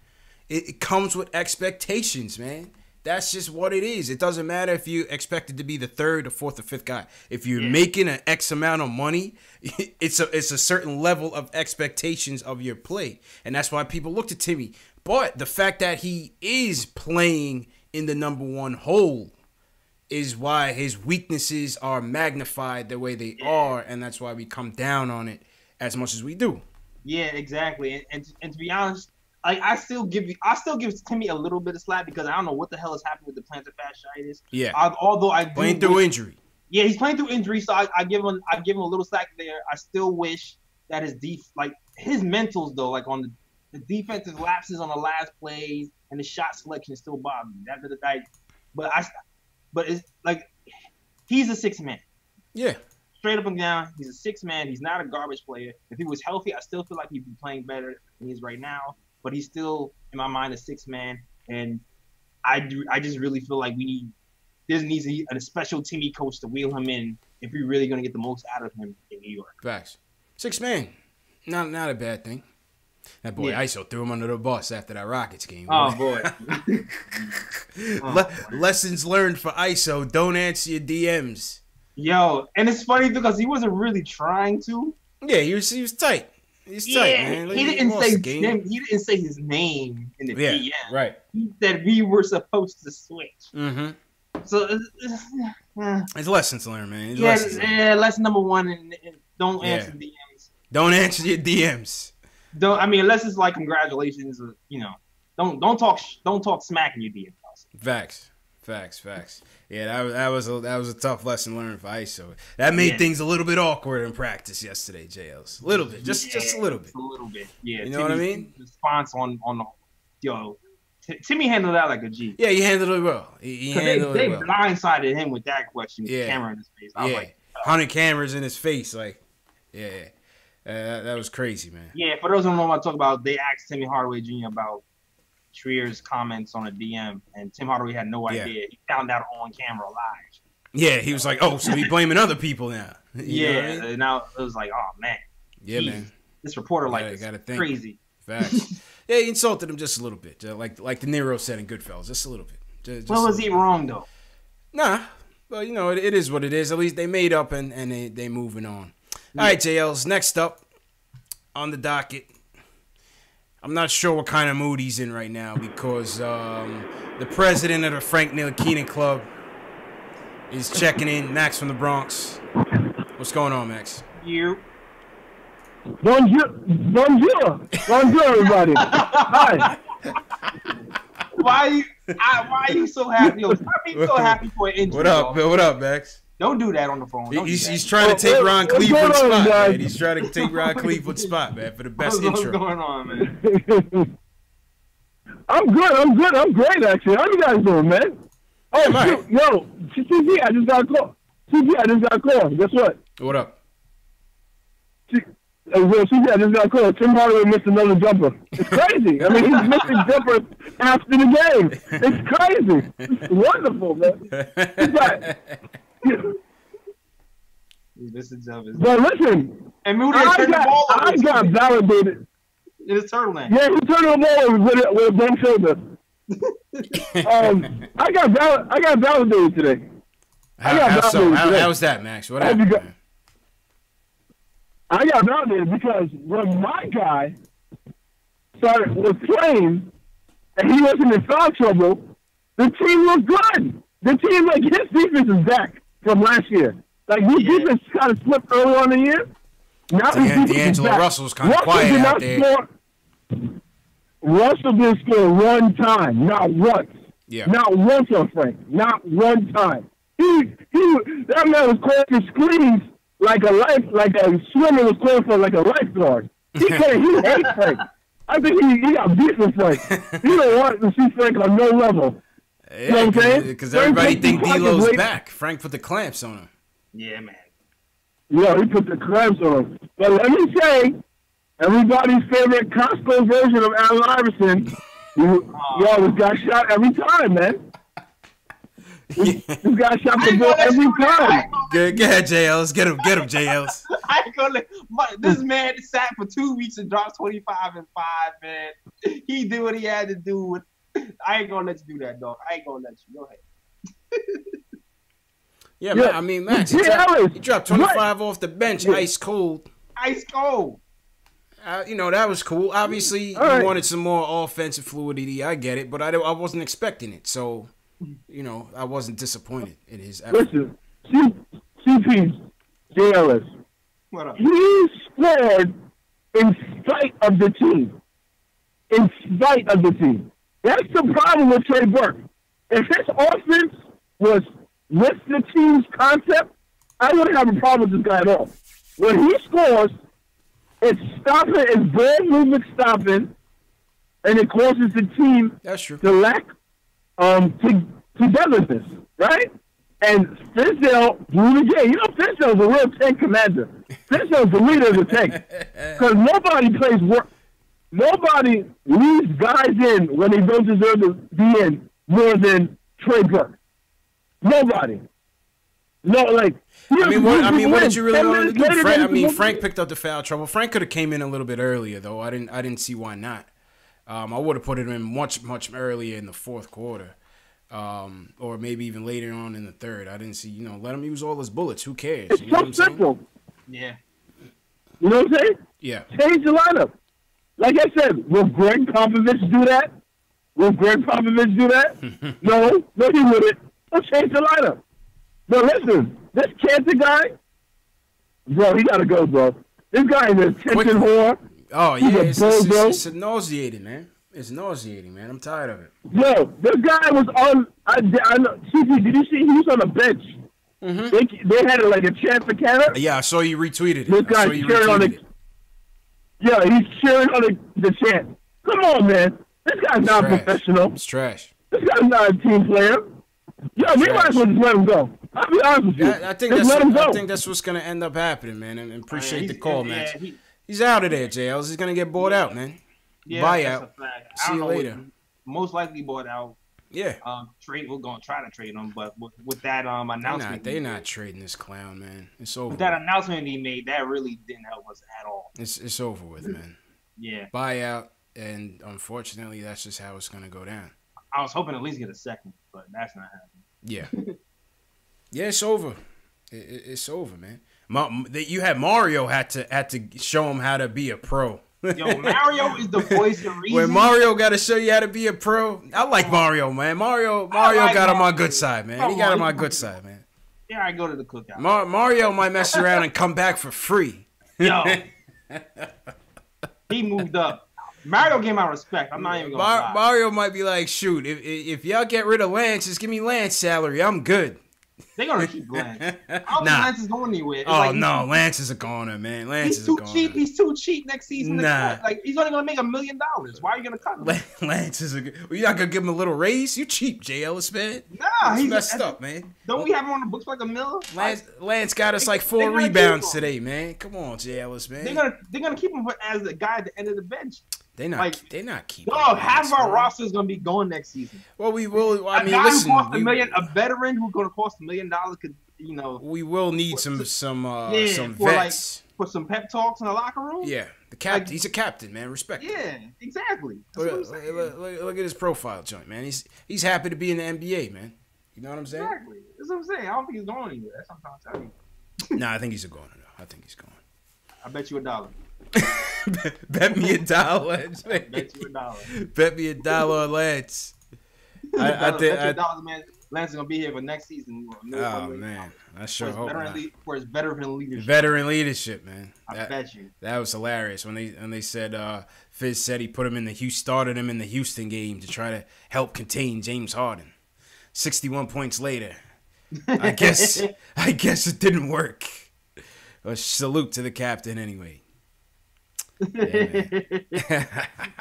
it comes with expectations, man. That's just what it is. It doesn't matter if you expected to be the third or fourth or fifth guy. If you're making an X amount of money, it's a certain level of expectations of your play. And that's why people look to Timmy. But the fact that he is playing in the number one hole is why his weaknesses are magnified the way they are. And that's why we come down on it as much as we do. Yeah, exactly. And to be honest, I still give Timmy a little bit of slack because I don't know what the hell has happened with the plantar fasciitis. Yeah. Although I do playing through injury. Yeah, he's playing through injury, so I give him a little slack there. I still wish that his mentals though, like on the defensive lapses on the last plays and the shot selection still bother me. But it's like he's a 6-man. Yeah. Straight up and down, he's a 6-man. He's not a garbage player. If he was healthy, I still feel like he'd be playing better than he is right now. But he's still, in my mind, a 6-man, and I just really feel like there needs a special Timmy coach to wheel him in if we're really gonna get the most out of him in New York. Facts. 6-man, not a bad thing. That boy ISO threw him under the bus after that Rockets game. Oh boy. Lessons learned for ISO: don't answer your DMs. Yo, and it's funny because he wasn't really trying to. Yeah, he was tight. He's tight, man. He didn't say his name in the DM. Right. He said we were supposed to switch. Mm-hmm. So it's lessons learned, man. Lesson number one, and don't answer DMs. Don't answer your DMs. Unless it's like congratulations, or, don't talk smack in your DMs. Facts. Yeah, that was a tough lesson learned for ISO. That made things a little bit awkward in practice yesterday, JLs. A little bit, just a little bit. A little bit, yeah. You know what I mean? Response on Timmy handled that like a G. Yeah, he handled it well. They blindsided him with that question. With the camera in his face. I was like, 100 cameras in his face, like, that was crazy, man. Yeah, for those who don't know what I'm talking about, they asked Timmy Hardaway Jr. about Trier's comments on a DM, and Tim Hardaway had no idea. He found out on camera live. Yeah, he was like, "Oh, so he blaming other people now?" You know what I mean? And now it was like, "Oh man, man, this reporter is crazy." Facts. Yeah, he insulted him just a little bit, like De Niro said in Goodfellas, just a little bit. Just was he wrong though? Nah, well, it is what it is. At least they made up and they moving on. All right, JLs. Next up on the docket. I'm not sure what kind of mood he's in right now because the president of the Frank Ntilikina Club is checking in. Max from the Bronx. What's going on, Max? You. Bonjour, everybody. Hi. Why Why are you so happy? Yo, stop being so happy for an injury. What up, Bill? What up, Max? Don't do that on the phone. He's trying to take Ron Cleveland's spot, man. He's trying to take Ron Cleveland's spot, man, for the best intro. What's going on, man? I'm good. I'm great, actually. How you guys doing, man? Oh, shoot. Yo, CG, I just got a call. Guess what? What up? CG, I just got a call. Tim Hardaway missed another jumper. It's crazy. I mean, he's missing jumpers after the game. It's crazy. It's wonderful, man. But listen, and Moody turned the ball over. I got validated. In his turtleneck. Yeah, he turned the ball over with a bum shoulder. I got validated today. How was that, Max? What happened? I got validated because when my guy was playing and he wasn't in foul trouble, the team looked good. The team, like, his defense is back from last year. Like, his defense kind of slipped early on in the year. Now D'Angelo Russell's kind of quiet out there. Russell didn't score one time, not once. Yeah. Not once on Frank. Not one time. That man was calling screens like a swimmer was calling for like a lifeguard. He hates Frank. I think he got beat with Frank. He don't want to see Frank on no level. Yeah, you know what I'm saying? Because everybody think D'Lo's back. Frank put the clamps on him. Yeah, man. Yeah, he put the clamps on him. But let me say, everybody's favorite Costco version of Allen Iverson, you always got shot every time, man. You got shot the ball every time. Go ahead, JLs. Get him, JLs. I ain't gonna this man sat for 2 weeks and dropped 25 and 5, man. He did what he had to do. I ain't gonna let you do that, dog. I ain't gonna let you. Go ahead. Yeah, man. I mean, Max, he dropped 25 off the bench, ice cold. Ice cold. That was cool. Obviously, he wanted some more offensive fluidity. I get it, but I wasn't expecting it. So, I wasn't disappointed in his effort. Listen, CP, JLS. What up? He scored in spite of the team. In spite of the team. That's the problem with Trey Burke. If his offense was with the team's concept, I wouldn't have a problem with this guy at all. When he scores, it's stopping, it's ball movement stopping, and it causes the team to lack togetherness, right? And Fizdale blew the game. Fizdale's a real tank commander. Fizdale's the leader of the tank. Because nobody plays work. Nobody leaves guys in when they don't deserve to be in more than Trey Burke. Nobody. No, like. What did you really want to do? Frank picked up the foul trouble. Frank could have came in a little bit earlier, though. I didn't see why not. I would have put it in much earlier in the fourth quarter, or maybe even later on in the third. I didn't see. Let him use all his bullets. Who cares? It's so simple. Yeah. You know what I'm saying? Yeah. Change the lineup. Like I said, will Greg Popovich do that? No, he wouldn't. We'll change the lineup. But listen, this Cantor guy, bro, he gotta go, bro. This guy is a attention whore. Oh yeah, it's nauseating, man. It's nauseating, man. I'm tired of it. Yo, this guy was on. I know. CP, did you see? He was on the bench. Mm-hmm. They had like a chant for Canada. Yeah, I saw you retweeted it. This guy's cheering on the. Yeah, he's cheering on the chant. Come on, man. This guy's not professional. It's trash. This guy's not a team player. Yo, we might as well just let him go. I'll be honest with you. I think that's what's gonna end up happening, man. And appreciate the call, man. He's out of there, JLs. He's gonna get bought out, man. Yeah, buyout. See you later. Most likely bought out. Yeah. We're gonna try to trade him, but with that announcement, they're not trading this clown, man. It's over. With that announcement he made, that really didn't help us at all. It's over with, man. Yeah. Buyout, and unfortunately, that's just how it's gonna go down. I was hoping to at least get a second, but that's not happening. Yeah. Yeah, it's over. It's over, man. You had Mario had to show him how to be a pro. Yo, Mario is the voice of reason. When Mario got to show you how to be a pro, I like Mario, man. Mario got on my good side, man. He got on my good side, man. Yeah, I go to the cookout. Mario might mess around and come back for free. Yo, he moved up. Mario gave my respect. I'm not even gonna lie. Mario might be like, shoot, if y'all get rid of Lance, just give me Lance salary. I'm good. They're gonna keep Lance. I don't think Lance is going anywhere. Lance is a goner, man. Lance is a goner. Cheap. He's too cheap next season. Nah. Like he's only gonna make $1 million. Why are you gonna cut him? Lance is you're not gonna give him a little raise? You cheap, J. Ellis, man. Nah, he's messed up, man. Don't we have him on the books like $1 million? Lance got us like 4 rebounds today, man. Come on, J. Ellis, man. They're gonna keep him as the guy at the end of the bench. They're not keeping. Dog, half of our roster is gonna be going next season. Well, we will. I mean, guy listen, who cost $1 million, a veteran who's gonna cost $1 million could, you know. We will need some vets for some pep talks in the locker room. Yeah, the captain. He's a captain, man. Respect. Yeah, exactly. Look at his profile, joint, man. He's happy to be in the NBA, man. You know what I'm saying? Exactly. That's what I'm saying. I don't think he's going anywhere. That's what I'm trying to tell you. Nah, I think he's going. I think he's going. I bet you $1. Bet me $1, Lance. Bet you $1. Bet me $1, Lance. I think $1, man. Lance is gonna be here for next season. Oh man, I sure hope not. For his veteran leadership. Veteran leadership, man. I bet you. That was hilarious when they said Fizz said he put him in started him in the Houston game to try to help contain James Harden. 61 points later, I guess it didn't work. A salute to the captain anyway. Yeah,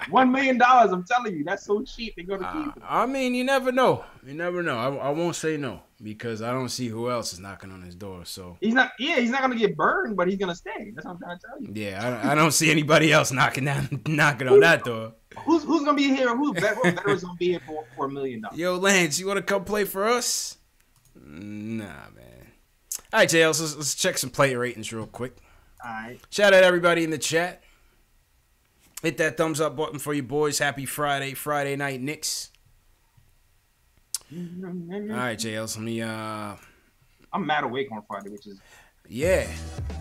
$1 million, I'm telling you, that's so cheap. They're gonna keep it. I mean, you never know. I won't say no because I don't see who else is knocking on his door. So he's not gonna get burned, but he's gonna stay. That's what I'm trying to tell you. Yeah, I don't see anybody else knocking on that door. Who's gonna be here? What veterans gonna be here for $1 million? Yo, Lance, you wanna come play for us? Nah, man. All right, JL, let's check some player ratings real quick. All right. Shout out everybody in the chat. Hit that thumbs up button for you boys. Happy Friday night Knicks. All right, JL, let me I'm mad awake on Friday, which is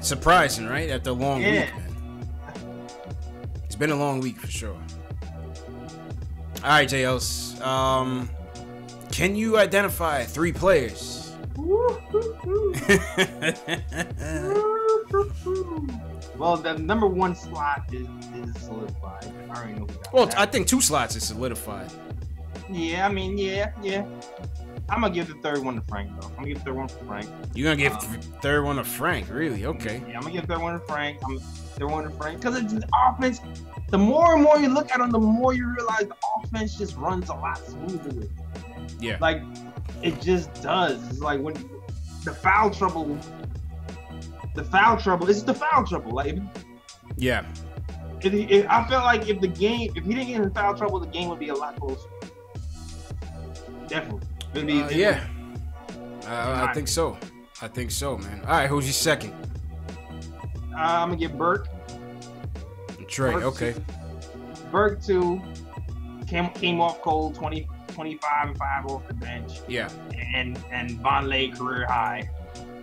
surprising, right? After a long week, man. It's been a long week for sure. All right, JLs. Can you identify 3 players? Well, the number 1 slot is solidified. I already know who got that. I think 2 slots is solidified. Yeah, I mean, yeah. I'm gonna give the 3rd one to Frank, though. I'm gonna give the 3rd one to Frank. You're gonna give the 3rd one to Frank? Really? Okay. Yeah, I'm gonna give the 3rd one to Frank. Because it's the offense. The more and more you look at him, the more you realize the offense just runs a lot smoother. Yeah. Like, it just does. It's like when the foul trouble. It's the foul trouble. Like, yeah. I felt like if he didn't get in foul trouble, the game would be a lot closer. Definitely. Yeah. I think so. Man. All right, who's your second? I'm gonna get Burke. Trey. Okay. Burke 2. Came off cold, 25 and 5 off the bench. Yeah. And Vonleh career high.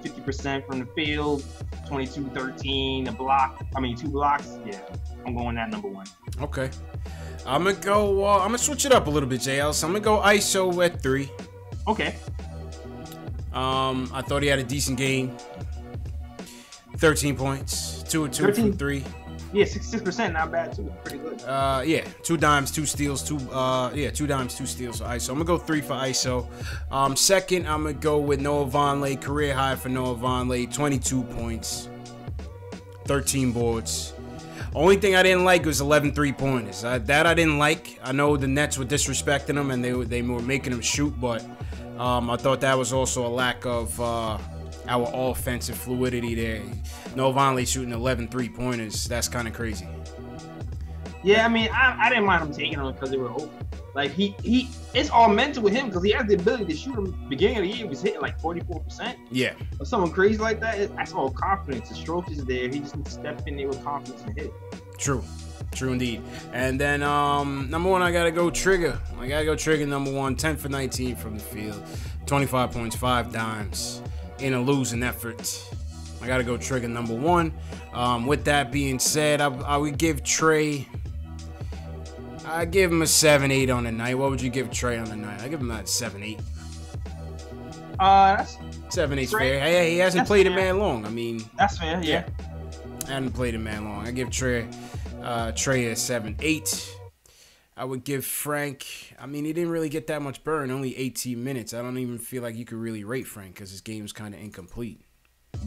50% from the field, 22-13, 2 blocks. Yeah, I'm going that number 1. Okay. I'm going to go, I'm going to switch it up a little bit, JL. So I'm going to go ISO at 3. Okay. I thought he had a decent game. 13 points, 2 of 2 from 3. Yeah, 6%, not bad too. Pretty good. 2 dimes, 2 steals, 2 dimes, 2 steals for ISO. I'm gonna go 3 for ISO. Second, I'm gonna go with Noah Vonleh, career high for Noah Vonleh, 22 points, 13 boards. Only thing I didn't like was 11 3-pointers. That I didn't like. I know the Nets were disrespecting him and they were making him shoot, but I thought that was also a lack of our offensive fluidity there. Noah Vonleh shooting 11 3-pointers. That's kind of crazy. Yeah, I mean, I didn't mind him taking them because they were open. Like, it's all mental with him because he has the ability to shoot them. Beginning of the year, he was hitting like 44%. Yeah. Or someone crazy like that, that's all confidence. The stroke is there. He just needs to step in there with confidence and hit. True indeed. And then number 1, I gotta go Trigger. Number 1, 10 for 19 from the field, 25 points, 5 dimes in a losing effort. I gotta go Trigger number 1. With that being said, I would give Trey. I give him a 7-8 on the night. What would you give Trey on the night? I give him a 7-8. That's 7-8's fair. Hey, he hasn't played in man long. I mean, that's fair. Yeah. I haven't played in man long. I give Trey Trey at 7-8. I would give Frank, I mean, he didn't really get that much burn, only 18 minutes. I don't even feel like you could really rate Frank because his game was kind of incomplete.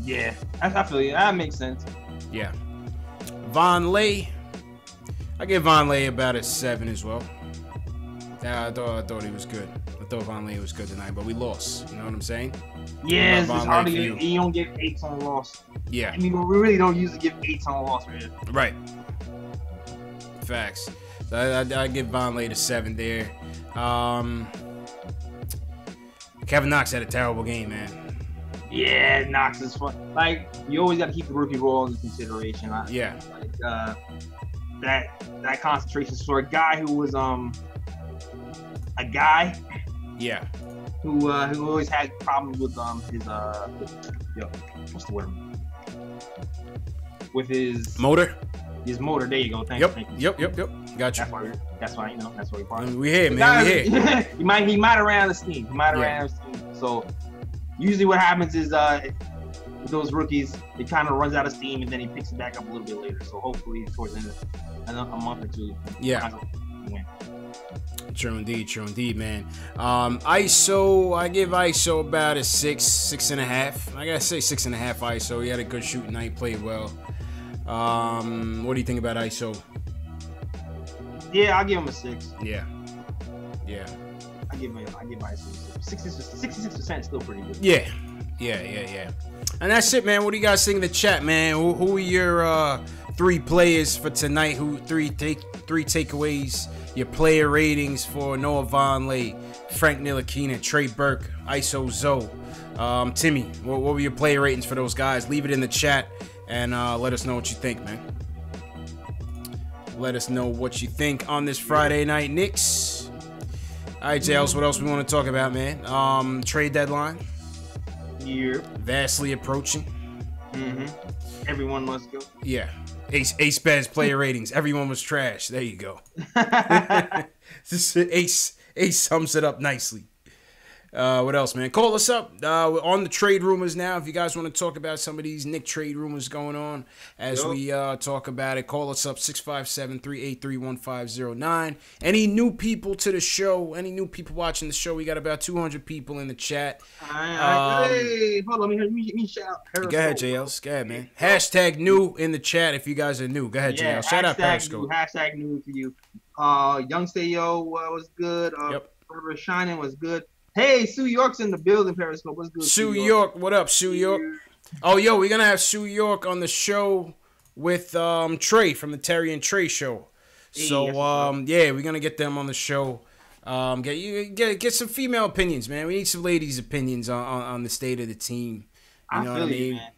Yeah, I feel you. That makes sense. Yeah. Vonleh, I give Vonleh about a 7 as well. Yeah, I thought he was good. I thought Vonleh was good tonight, but we lost. You know what I'm saying? Yeah, it's hard to get. You don't get 8s on loss. Yeah. I mean, we really don't usually give 8s on loss, man. Right. Facts. I give Vonleh the 7 there. Kevin Knox had a terrible game, man. Yeah, Knox is fun. Like, you always got to keep the rookie role in consideration. Yeah. Like, that concentration for a guy who was a guy. Yeah. Who always had problems with his what's the word? With his motor. His motor. There you go. Thank you. Yep. Gotcha. That's why we part. We here, man. We here. he might run out of steam. So usually what happens is with those rookies, it kind of runs out of steam and then he picks it back up a little bit later. So hopefully towards the end of a month or two. Yeah. True indeed, man. ISO, I give ISO about a 6.5. I gotta say 6.5 ISO. He had a good shooting night, played well. What do you think about ISO? Yeah, I'll give him a 6. Yeah. I give ISO 66% is still pretty good. Yeah. And that's it, man. What do you guys think in the chat, man? Who are your 3 players for tonight? Three takeaways? Your player ratings for Noah Vonleh, Frank Ntilikina, Trey Burke, ISO Zoe. Timmy, what were your player ratings for those guys? Leave it in the chat and let us know what you think, man. Let us know what you think on this Friday night, Knicks. All right, JLs, what else we want to talk about, man? Trade deadline. Yeah. Vastly approaching. Everyone must go. Yeah. Ace Bez player ratings. Everyone was trash. There you go. Ace sums it up nicely. What else, man? Call us up. We're on the trade rumors now. If you guys want to talk about some of these Knick trade rumors going on as we talk about it, call us up 657-383-1509. Any new people to the show, any new people watching the show, we got about 200 people in the chat. Hey, hold on. Let me shout. Go ahead, JLs. Go ahead, man. Hashtag new in the chat if you guys are new. Go ahead, JLs. Shout out Periscope. Hashtag new for you. Young Stayo was good. Forever Shining was good. Hey, Sue York's in the building, Periscope. What's good, Sue York? What up, Sue York? Oh, yo, we're going to have Sue York on the show with Trey from the Terry and Trey show. So, yeah, we're going to get them on the show. Get some female opinions, man. We need some ladies' opinions on the state of the team. You know what I mean? Man.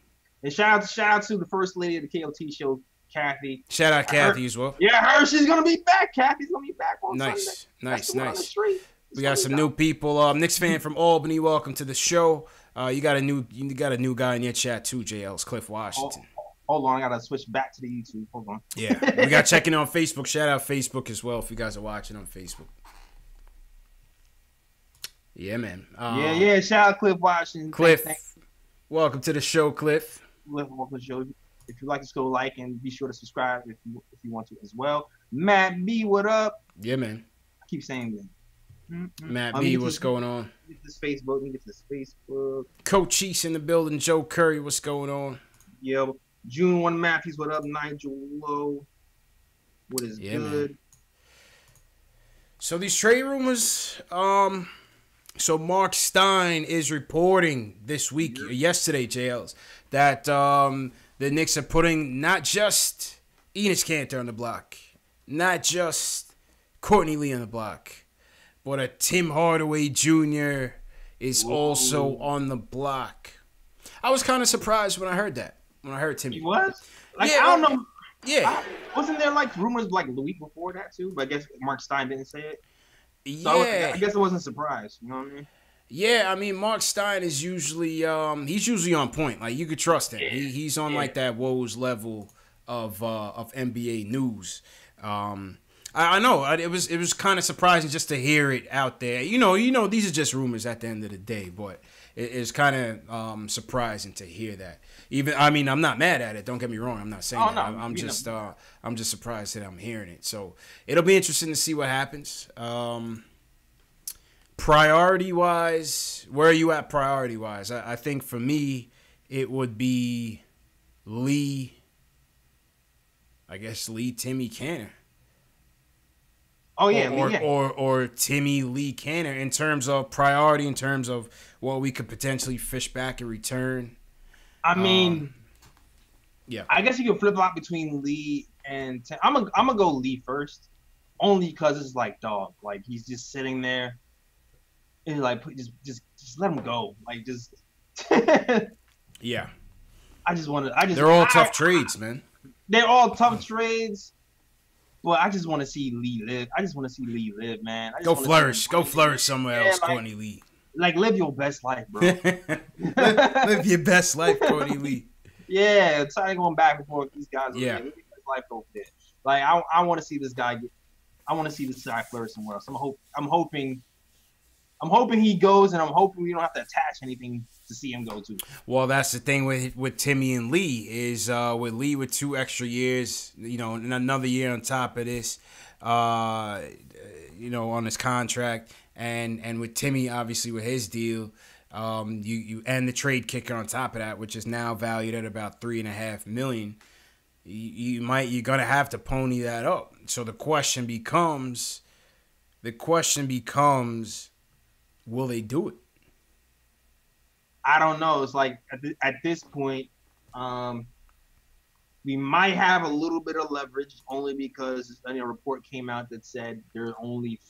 And shout out to the first lady of the KOT show, Kathy. Shout out Kathy as well. Yeah, she's going to be back. Kathy's going to be back on Sunday. Nice. We got some new people. Knicks fan from Albany, welcome to the show. You got a new guy in your chat too, JL's Cliff Washington. Hold on, I gotta switch back to the YouTube. Hold on. Yeah, we got checking on Facebook. Shout out Facebook as well if you guys are watching on Facebook. Yeah, man. Yeah. Shout out Cliff Washington. Cliff, welcome to the show, Cliff. Welcome to the show. If you like this, go like and be sure to subscribe if you want to as well. Matt B, what up? Yeah, man. I keep saying that. Matt B, what's going on? Get this Facebook. Coach East in the building. Joe Curry, what's going on? Yeah. June 1 Matthews, what up? Nigel Lowe. What is good? Man. So these trade rumors, so Mark Stein is reporting this week, yesterday, JLs, that the Knicks are putting not just Enes Kanter on the block, not just Courtney Lee on the block, but a Tim Hardaway Jr. is also on the block. I was kind of surprised when I heard that. When I heard Timmy. He was? Like, yeah, I don't know. Yeah. Wasn't there like rumors like the week before that too? But I guess Mark Stein didn't say it. So yeah. I guess it wasn't a surprise. You know what I mean? Yeah, I mean Mark Stein is usually he's usually on point. Like you could trust him. He's on like that Woes level of NBA news. I know it was kind of surprising just to hear it out there. You know, these are just rumors at the end of the day, but it's kind of surprising to hear that. Even I mean, I'm not mad at it. Don't get me wrong. I'm not saying that. No, I'm just surprised that I'm hearing it. So it'll be interesting to see what happens. Priority wise, where are you at priority wise? I think for me, it would be Lee. I guess Lee, Timmy, Canner. Oh yeah, or Timmy, Lee, Canner in terms of priority, in terms of what we could potentially fish back in return. I mean, yeah. I guess you could flip flop between Lee and I'm gonna go Lee first, only because it's like dog, like he's just sitting there, and like just let him go, like just. Yeah. They're all tough trades, man. They're all tough trades. Well, I just want to see Lee live. Man. Go flourish somewhere else, Courtney Lee. Like, live your best life, bro. live your best life, Courtney Lee. Yeah, I'm tired of going back and forth with these guys. Yeah. Live your best life over there. Like, I want to see this guy flourish somewhere else. I'm hoping he goes, and I'm hoping we don't have to attach anything to see him go to. Well, that's the thing with Timmy and Lee is with Lee with 2 extra years, and another year on top of this, on his contract, and with Timmy obviously with his deal, you and the trade kicker on top of that, which is now valued at about $3.5 million. You're gonna have to pony that up. So the question becomes, will they do it? I don't know. It's like at this point, we might have a little bit of leverage only because a report came out that said there are only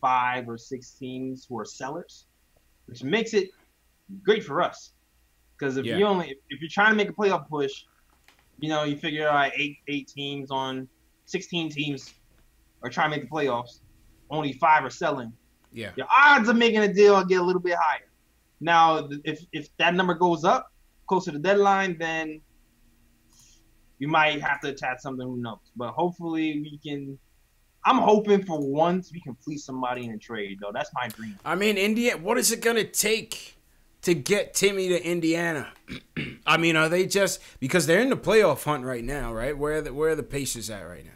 5 or 6 teams who are sellers, which makes it great for us. Because if you're trying to make a playoff push, you figure out 8 teams on 16 teams are trying to make the playoffs. Only 5 are selling. Yeah, your odds of making a deal get a little bit higher. Now, if that number goes up closer to the deadline, then we might have to attach something. Who knows? But hopefully we can. I'm hoping for once we can fleece somebody in a trade, though. That's my dream. I mean, Indiana. What is it gonna take to get Timmy to Indiana? I mean, are they just because they're in the playoff hunt right now, right? Where are the Pacers at right now?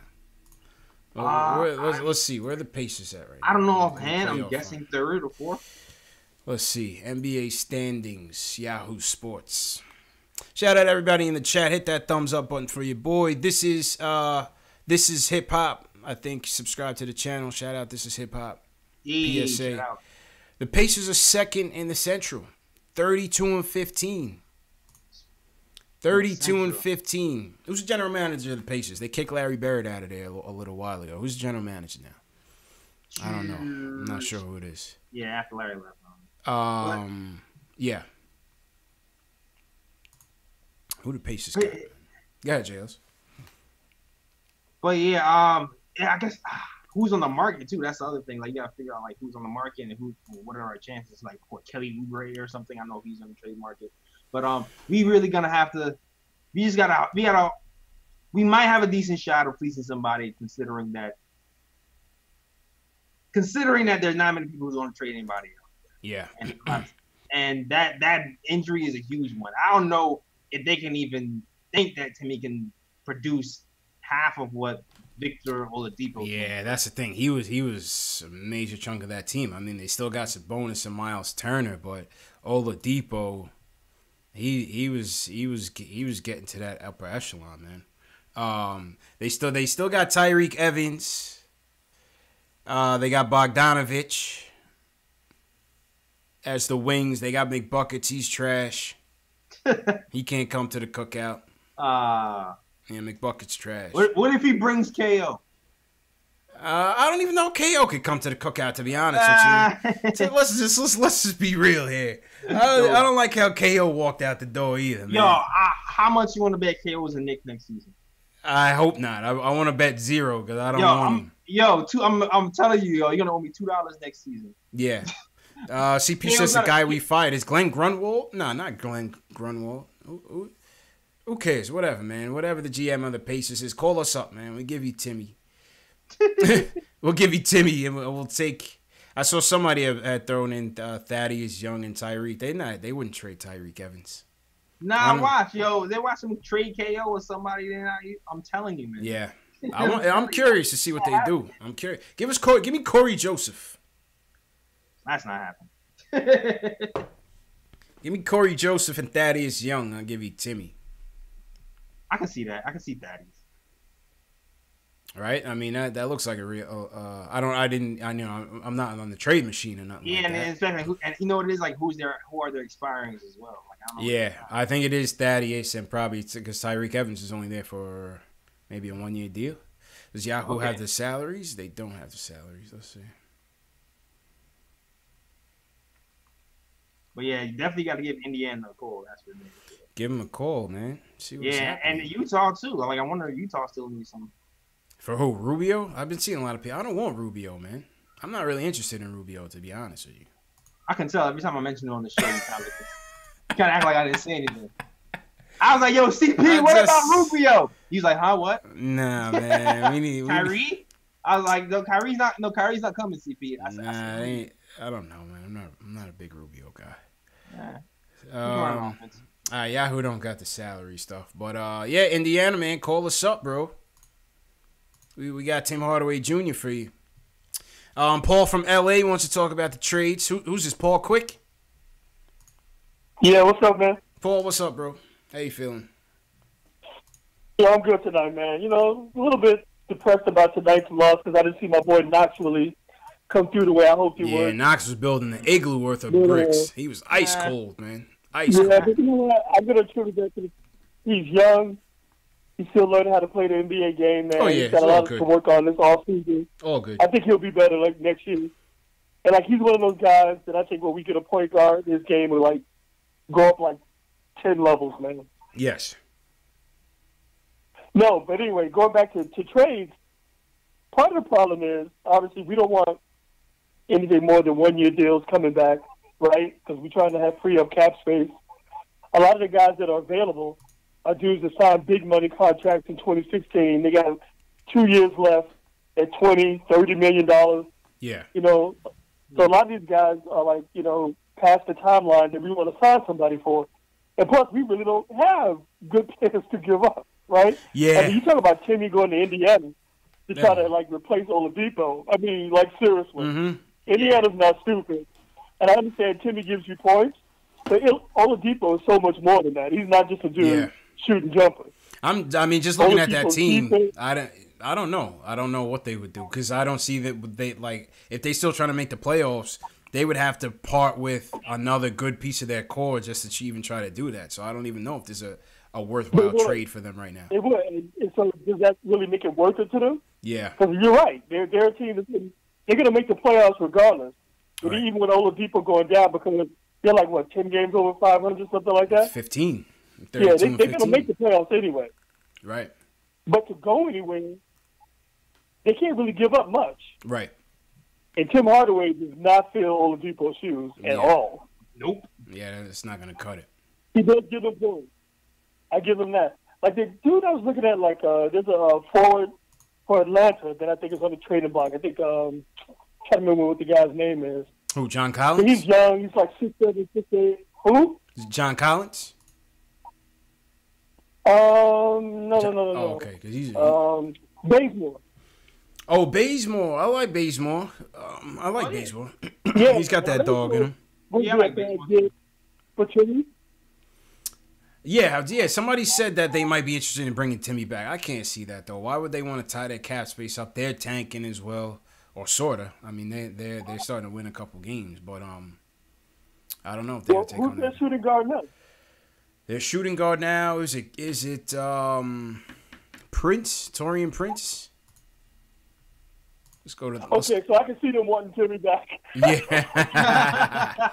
Let's see. Where are the Pacers at right now? I don't know offhand. I'm guessing 3rd or 4th. Let's see. NBA standings. Yahoo Sports. Shout out everybody in the chat. Hit that thumbs up button for your boy. This is hip hop. I think subscribe to the channel. Shout out. This is hip hop. PSA. The Pacers are 2nd in the Central. 32-15. 32-15. Who's the general manager of the Pacers? They kicked Larry Bird out of there a little while ago. Who's the general manager now? I don't know. I'm not sure who it is. Yeah, after Larry left. Yeah. Who the Pacers got? Go ahead, Jails. But I guess who's on the market too. That's the other thing. Like, you gotta figure out like who's on the market and what are our chances. Like for Kelly Oubre or something. I know he's on the trade market. But we really gonna have to. We might have a decent shot of fleecing somebody, considering that there's not many people who want to trade anybody else. Yeah. And that injury is a huge one. I don't know if they can even think that Timmy can produce half of what Victor Oladipo. Yeah, that's the thing. He was a major chunk of that team. I mean, they still got Sabonis and Miles Turner, but Oladipo, he was getting to that upper echelon, man. They still got Tyreek Evans. They got Bogdanovich as the wings. They got McBuckets. He's trash. He can't come to the cookout. Yeah, McBucket's trash. What if he brings KO? I don't even know KO could come to the cookout, to be honest with you. So let's just be real here. I don't like how KO walked out the door either, man. Yo, how much you want to bet KO is a Knicks next season? I hope not. I want to bet 0 because I don't want him. I'm telling you, you're gonna owe me $2 next season. Yeah. CP says the guy we fired is Glenn Grunwald. No, not Glenn Grunwald. Who cares? Whatever, man. Whatever the GM of the Pacers is, call us up, man. We'll give you Timmy. We'll give you Timmy, and we'll take. I saw somebody had thrown in Thaddeus Young and Tyreek. They wouldn't trade Tyreek Evans. Nah, watch, yo. They watch some trade KO or somebody. I'm telling you, man. Yeah, I'm curious to see what they do. I'm curious. Give me Corey Joseph. That's not happening. Give me Corey Joseph and Thaddeus Young. I'll give you Timmy. I can see that. I can see Thaddeus. Right? I mean, that looks like a real. I'm not on the trade machine or nothing. Yeah, like that. And especially, and you know what it is, like who are their expirings as well. Like, I don't know I think it is Thaddeus, and probably because Tyreek Evans is only there for maybe a 1-year deal. Does Yahoo have the salaries? They don't have the salaries. Let's see. But yeah, you definitely got to give Indiana a call. That's what it is. Give him a call, man. See what's happening. And Utah too. Like I wonder if Utah still needs some. For who? Rubio? I've been seeing a lot of people. I don't want Rubio, man. I'm not really interested in Rubio, to be honest with you. I can tell every time I mention it on the show, you kind of act like I didn't say anything. I was like, yo, CP, what about Rubio? He's like, huh, what? Nah, man. Kyrie? I was like, no, Kyrie's not coming, CP. I don't know, man. I'm not a big Rubio guy. Yahoo don't got the salary stuff. But, Indiana, man, call us up, bro. We got Tim Hardaway Jr. for you. Paul from LA wants to talk about the trades. Who's this, Paul Quick? Yeah, what's up, man? Paul, what's up, bro? How you feeling? Yeah, I'm good tonight, man. You know, a little bit depressed about tonight's loss because I didn't see my boy Knox really come through the way I hoped he would. Yeah, Knox was building the igloo worth of bricks. He was ice cold, man. Ice cold. But you know what? I'm going to attribute that to he's young. He's still learning how to play the NBA game, man. Oh, yeah. He's got a lot to work on this offseason. All good. I think he'll be better like next year. And like he's one of those guys that I think when we get a point guard, his game will like go up like 10 levels, man. Yes. No, but anyway, going back to trades, part of the problem is obviously we don't want anything more than 1-year deals coming back, right? Because we're trying to have free up cap space. A lot of the guys that are available are dudes that signed big money contracts in 2016. They got 2 years left at $20, $30 million. Yeah. You know, so a lot of these guys are like, you know, past the timeline that we want to sign somebody for. And plus, we really don't have good players to give up, right? Yeah. I mean, you talk about Timmy going to Indiana to try to, like, replace Oladipo. I mean, like, seriously. Mm-hmm. Indiana's not stupid. And I understand Timmy gives you points, but Oladipo is so much more than that. He's not just a dude shooting jumpers. Just looking at that team, I don't know. I don't know what they would do because I don't see that they like if they still trying to make the playoffs, they would have to part with another good piece of their core just to even try to do that. So I don't even know if there's a worthwhile trade for them right now. It would. And so does that really make it worth it to them? Yeah. Because you're right. They're a team they're going to make the playoffs regardless. But even with Oladipo going down because they're like, what, 10 games over 500, something like that? 15. Yeah, they're going to make the playoffs anyway. Right. But to go anywhere, they can't really give up much. Right. And Tim Hardaway does not fill Oladipo's shoes at all. Nope. Yeah, it's not going to cut it. He does give them points. I give him that. Like the dude I was looking at, like there's a forward for Atlanta that I think is on the trading block. I think can't remember what the guy's name is. Who? John Collins? He's young. He's like 6'7", 6'8". Who? Is it John Collins? No. Oh, okay. Because he's Bazemore. Oh, Bazemore. I like Bazemore. I like Bazemore. Yeah, he's got that dog in him. Yeah, I like Bazemore. For Timmy? Yeah. Somebody said that they might be interested in bringing Timmy back. I can't see that though. Why would they want to tie their cap space up? They're tanking as well, or sorta. I mean, they're starting to win a couple games, but I don't know if they'll take on. Who's their shooting guard now? Their shooting guard now is it Prince, Torian Prince? Let's go to the. Okay, so I can see them wanting Timmy back. Yeah.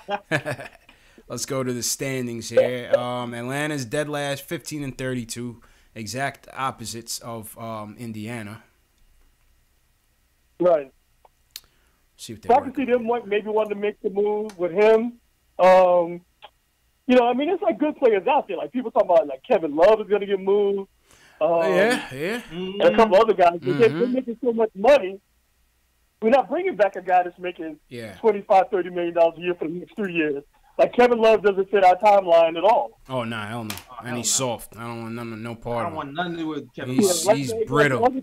Let's go to the standings here. Atlanta's dead last, 15-32, exact opposites of Indiana. Right. See what they. So I can see them maybe wanting to make the move with him. You know, I mean, it's like good players out there. Like people talking about, like Kevin Love is going to get moved. Yeah. And a couple other guys. They're making so much money We're not bringing back a guy that's making $25, $30 million a year for the next 3 years. Like, Kevin Love doesn't fit our timeline at all. Oh, nah, hell no. And he's soft. I don't want no part of him. I don't want nothing to do with Kevin Love. He's brittle.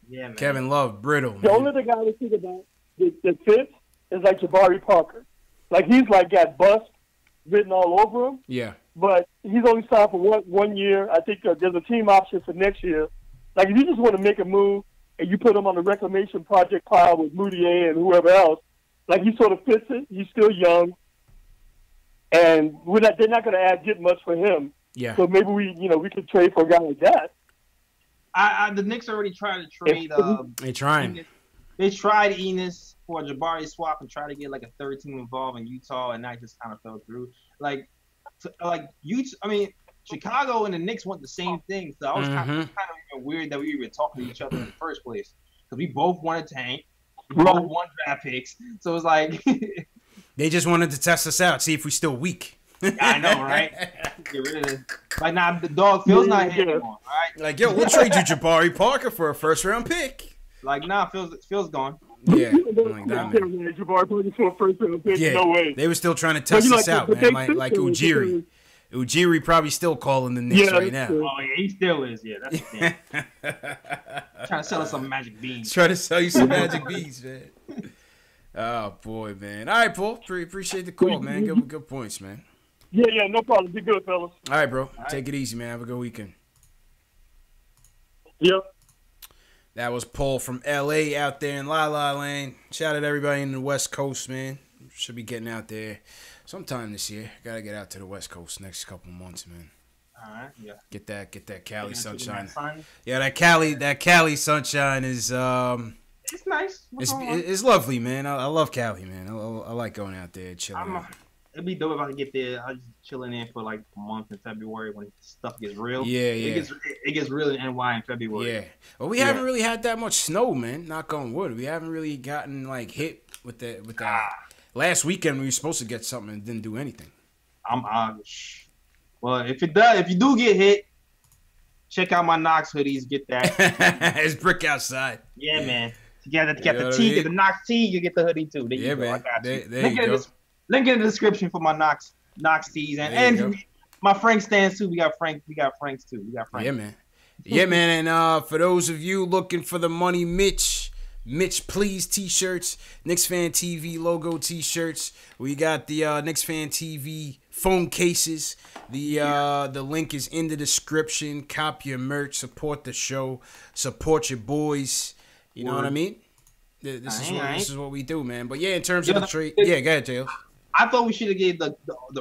Yeah, man. Kevin Love, brittle, man. The only other guy I think about that fits is like Jabari Parker. Like, he's like got bust written all over him. Yeah. But he's only signed for one year. I think there's a team option for next year. Like, if you just want to make a move and you put him on the reclamation project pile with Moutier and whoever else, like, he sort of fits it. He's still young. And they're not going to get much for him. Yeah. So maybe we could trade for a guy like that. The Knicks already tried to trade. They trying. They tried Enos for a Jabari swap and tried to get like a third team involved in Utah, and that just kind of fell through. Chicago and the Knicks want the same thing, so I was kind of even weird that we were talking to each other in the first place because we both wanted tank, we both won draft picks, so it was like they just wanted to test us out, see if we're still weak. I know, right? Get rid of this. Like, nah, the dog Phil's not here anymore. All right. Like, yo, we'll trade you Jabari Parker for a first-round pick. Like, nah, Phil's gone. Yeah, like that, man. Jabari Parker for a first-round pick. Yeah, no way. They were still trying to test us out, man. Like Ujiri. Ujiri probably still calling the Knicks right now. Oh, yeah, he still is. Yeah, that's the thing. Trying to sell us some magic beans. Trying to sell you some magic beans, man. Oh, boy, man. All right, Paul. Appreciate the call, man. Good points, man. Yeah, no problem. Be good, fellas. All right, bro. Take it easy, man. Have a good weekend. Yep. That was Paul from L.A. out there in La La Land. Shout out to everybody in the West Coast, man. Should be getting out there sometime this year. Got to get out to the West Coast next couple months, man. All right, yeah. Get that Cali sunshine. Sun? Yeah, that Cali sunshine is it's nice. It's lovely, man. I love Cali, man. I like going out there chilling. It'd be dope if I could get there. I was just chilling in for like a month in February when stuff gets real. Yeah. It gets real in NY in February. Yeah. Well, we haven't really had that much snow, man. Knock on wood. We haven't really gotten like hit with that. Last weekend we were supposed to get something and didn't do anything. Well, if you do get hit, check out my Knox hoodies. Get that. It's brick outside. Yeah, man. You get the tee, get the Knox tee. You get the hoodie too. There you go. Man. I got you. There you go. Link in the description for my Knox tees and my Frank stands too. We got Franks too. We got Frank. Yeah, man. Yeah, man. And for those of you looking for the Money Mitch Please t-shirts, Knicks Fan TV logo t-shirts. We got the Knicks Fan TV phone cases. The link is in the description. Cop your merch. Support the show. Support your boys. You know what I mean? This is what we do, man. But yeah, in terms of the trade, go ahead, Tails. I thought we should have gave the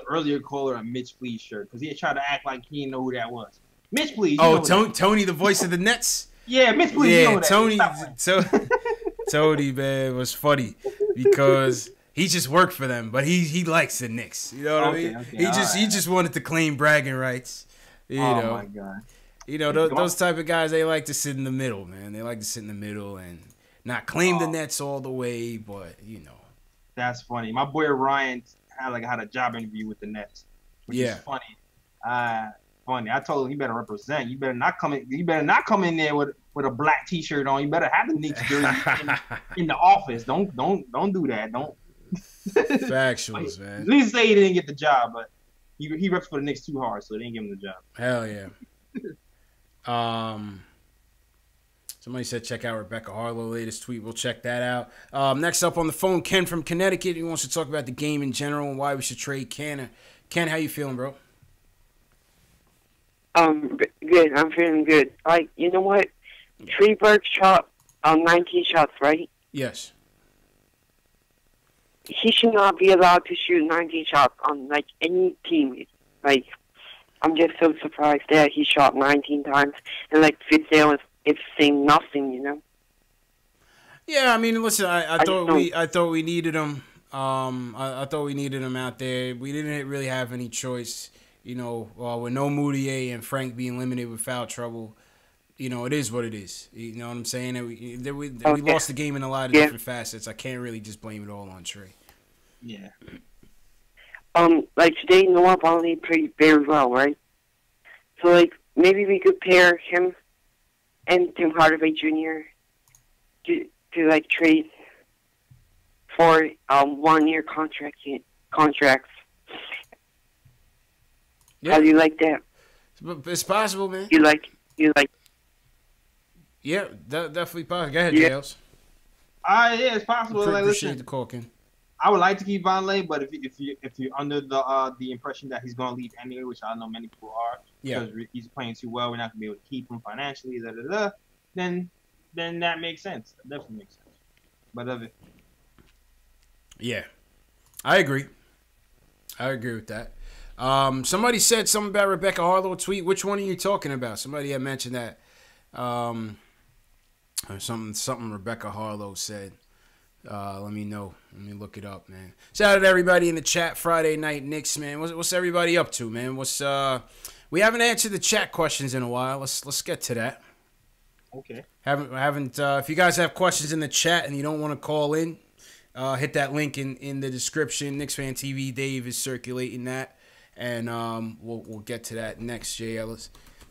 earlier caller a Mitch Please shirt because he had tried to act like he didn't know who that was. Mitch Please. Tony, the voice of the Nets. Yeah, Mitch Please. Yeah, you know Tony, man, was funny because he just worked for them, but he likes the Knicks. You know what I mean? Okay, he just wanted to claim bragging rights. You know. My God. You know, those type of guys, they like to sit in the middle, man. They like to sit in the middle and not claim the Nets all the way, but you know. That's funny. My boy Ryan had a job interview with the Nets, which is funny. Funny. I told him you better represent. You better not come in there with a black T-shirt on. You better have the Knicks jersey in the office. Don't do that. Don't. Factuals, man. At least say he didn't get the job, but he reps for the Knicks too hard, so they didn't give him the job. Hell yeah. Somebody said check out Rebecca Harlow latest tweet. We'll check that out. Next up on the phone, Ken from Connecticut. He wants to talk about the game in general and why we should trade Ken. Ken, how you feeling, bro? Good. I'm feeling good. Like, you know what? Trey Burke shot 19 shots, right? Yes. He should not be allowed to shoot 19 shots on, like, any team. Like, I'm just so surprised that he shot 19 times and, like, Fizdale is saying nothing, you know? Yeah, I mean, listen, I thought we needed him. I thought we needed him out there. We didn't really have any choice. You know, with no Moutier and Frank being limited with foul trouble, you know, it is what it is. You know what I'm saying? We lost the game in a lot of different facets. I can't really just blame it all on Trey. Yeah. Like today, Noah Vonleh played very well, right? So, like, maybe we could pair him and Tim Hardaway Jr. to like trade for 1-year contracts. Yeah. How do you like that? It's possible, man. You like? Yeah, definitely possible. Go ahead, Yeah. Jails. Yeah, it's possible. Like, Appreciate listen, the call, Ken. I would like to keep Vonleh, but if you're under the impression that he's going to leave anyway, which I know many people are, because he's playing too well, we're not going to be able to keep him financially, then that makes sense. That definitely makes sense. But Yeah, I agree. I agree with that. Somebody said something about Rebecca Harlow tweet. Which one are you talking about? Somebody had mentioned that. Something Rebecca Harlow said. Let me know. Let me look it up, man. Shout out to everybody in the chat. Friday night Knicks, man. What's everybody up to, man? We haven't answered the chat questions in a while. Let's get to that. Okay. Haven't. If you guys have questions in the chat and you don't want to call in, hit that link in the description. KnicksFanTV. Dave is circulating that, and we'll get to that next. Jay Ellis,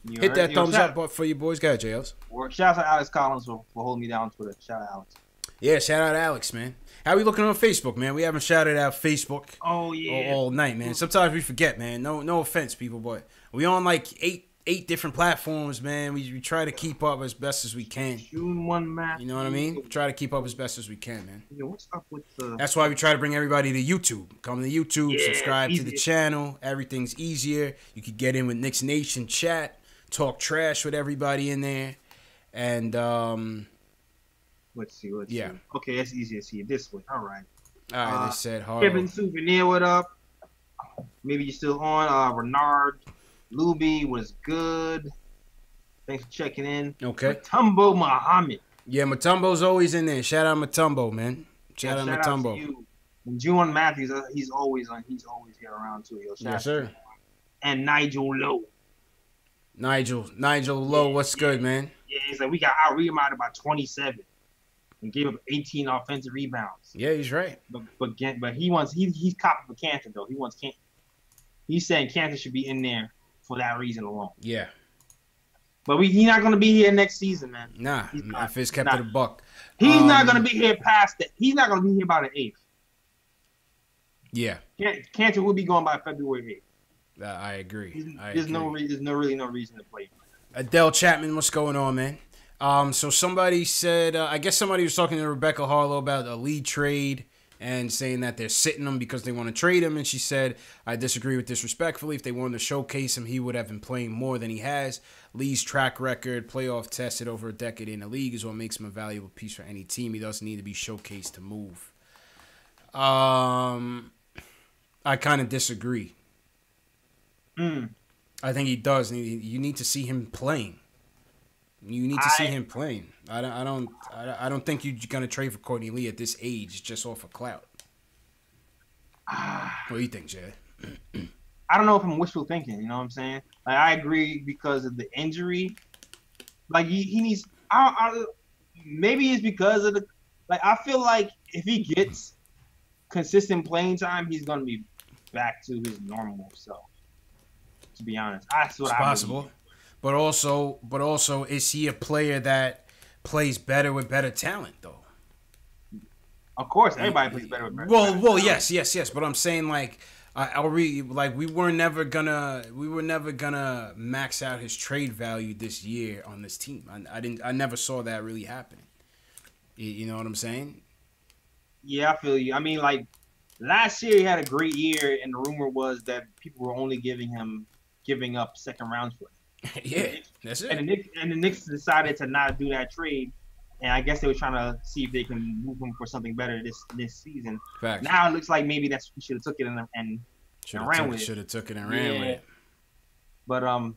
hit that thumbs up for you boys. Go ahead, Jay Ellis. Shout out to Alex Collins for holding me down on Twitter. Shout out Alex. Yeah, shout out Alex, man. How we looking on Facebook, man? We haven't shouted out Facebook all night, man. Sometimes we forget, man. No offense, people, but we on like eight different platforms, man. We try to keep up as best as we can. June 1 match. You know what I mean? Try to keep up as best as we can, man. Yo, what's up with the... That's why we try to bring everybody to YouTube. Come to YouTube, subscribe to the channel. Everything's easier. You could get in with Knicks Nation chat, talk trash with everybody in there, and Let's see. Okay, that's easier to see it this way. All right. They said hard. Kevin Souvenir, what up? Maybe you're still on. Renard Luby was good. Thanks for checking in. Okay. Matumbo Muhammad. Yeah, Matumbo's always in there. Shout out Matumbo, man. Shout out Matumbo. Out to you. And Juwan Matthews, he's always on. He's always here around too. Yo, yes, sir. And Nigel Lowe. Nigel Lowe, what's good, man? Yeah, he's like, we got out rebounded by 27 and gave up 18 offensive rebounds. Yeah, he's right. But he's copping for Cantor though. He wants Cantor. He's saying Cantor should be in there for that reason alone. Yeah. But he's not going to be here next season, man. Nah, if it's kept to the buck. He's not going to be here past it. He's not going to be here by the 8th. Yeah. Cantor will be going by February 8th. I agree. There's really no reason to play. Adele Chapman, what's going on, man? So somebody said, I guess somebody was talking to Rebecca Harlow about a lead trade and saying that they're sitting him because they want to trade him. And she said, I disagree with this respectfully. If they wanted to showcase him, he would have been playing more than he has. Lee's track record, playoff tested over a decade in the league, is what makes him a valuable piece for any team. He doesn't need to be showcased to move. I kind of disagree. I think he does. You need to see him playing. You need to see him playing. I don't think you're gonna trade for Courtney Lee at this age just off of clout. What do you think, Jay? I don't know if I'm wishful thinking. You know what I'm saying? Like, I agree because of the injury. Like he needs. Maybe it's because of the. Like, I feel like if he gets consistent playing time, he's gonna be back to his normal self. To be honest, that's what I possible. believe. But also, is he a player that plays better with better talent, though? Of course, everybody plays better with better talent. Well, yes. But I'm saying, like, we were never gonna max out his trade value this year on this team. I never saw that really happening. You know what I'm saying? Yeah, I feel you. I mean, like, last year he had a great year, and the rumor was that people were only giving up second rounds for him. Yeah, that's it. And the Knicks decided to not do that trade, and I guess they were trying to see if they can move him for something better this season. Facts. Now it looks like maybe we should have took it and ran with it. Should have took it and ran with it. But I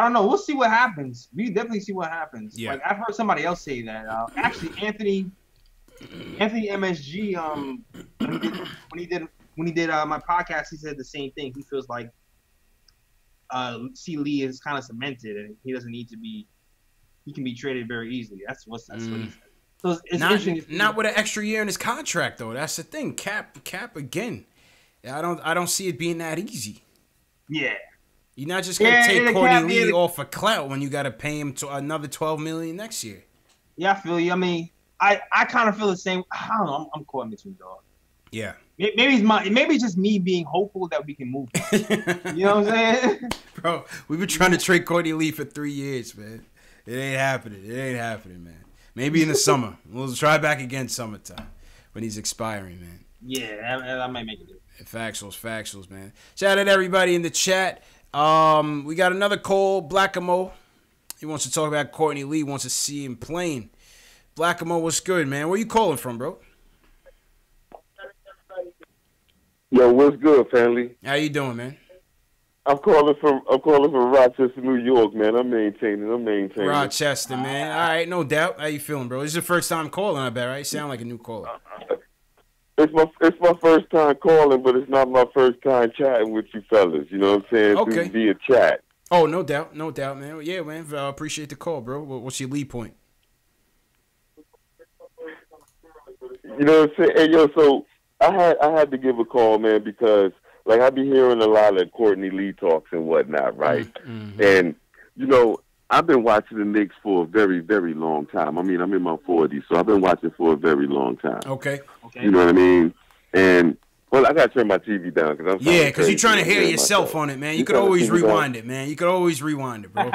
don't know. We'll see what happens. We definitely see what happens. Yeah. Like, I've heard somebody else say that. Actually, Anthony MSG when he did my podcast, he said the same thing. He feels like C. Lee is kind of cemented, and he doesn't need to be. He can be traded very easily. That's what he said. So it's interesting. Not with an extra year in his contract, though. That's the thing. Cap again. I don't see it being that easy. Yeah. You're not just gonna take Courtney Lee off of clout when you got to pay him to another $12 million next year. Yeah, I feel you. I mean, I kind of feel the same. I don't know. I'm caught in between, dog. Yeah. Maybe it's just me being hopeful that we can move. You know what I'm saying? Bro, we've been trying to trade Courtney Lee for 3 years, man. It ain't happening. It ain't happening, man. Maybe in the summer. We'll try back again summertime when he's expiring, man. Yeah, that might make it. Factuals, man. Shout out to everybody in the chat. We got another call, Blackamo. He wants to talk about Courtney Lee, wants to see him playing. Blackamo, what's good, man? Where you calling from, bro? Yo, what's good, family? How you doing, man? I'm calling from Rochester, New York, man. I'm maintaining. Rochester, man. All right, no doubt. How you feeling, bro? This is your first time calling, I bet, right? You sound like a new caller. It's my first time calling, but it's not my first time chatting with you fellas. You know what I'm saying? Okay. Via chat. Oh, no doubt, man. Yeah, man. Appreciate the call, bro. What's your lead point? You know what I'm saying? Hey, yo, so I had to give a call, man, because like I be hearing a lot of Courtney Lee talks and whatnot, right? Mm-hmm. And you know, I've been watching the Knicks for a very, very long time. I mean, I'm in my 40s, so I've been watching for a very long time. Okay. You know what I mean? And well, I gotta turn my TV down because because you're trying to hear yourself on it, man. You could always rewind it, man. You could always rewind it, bro.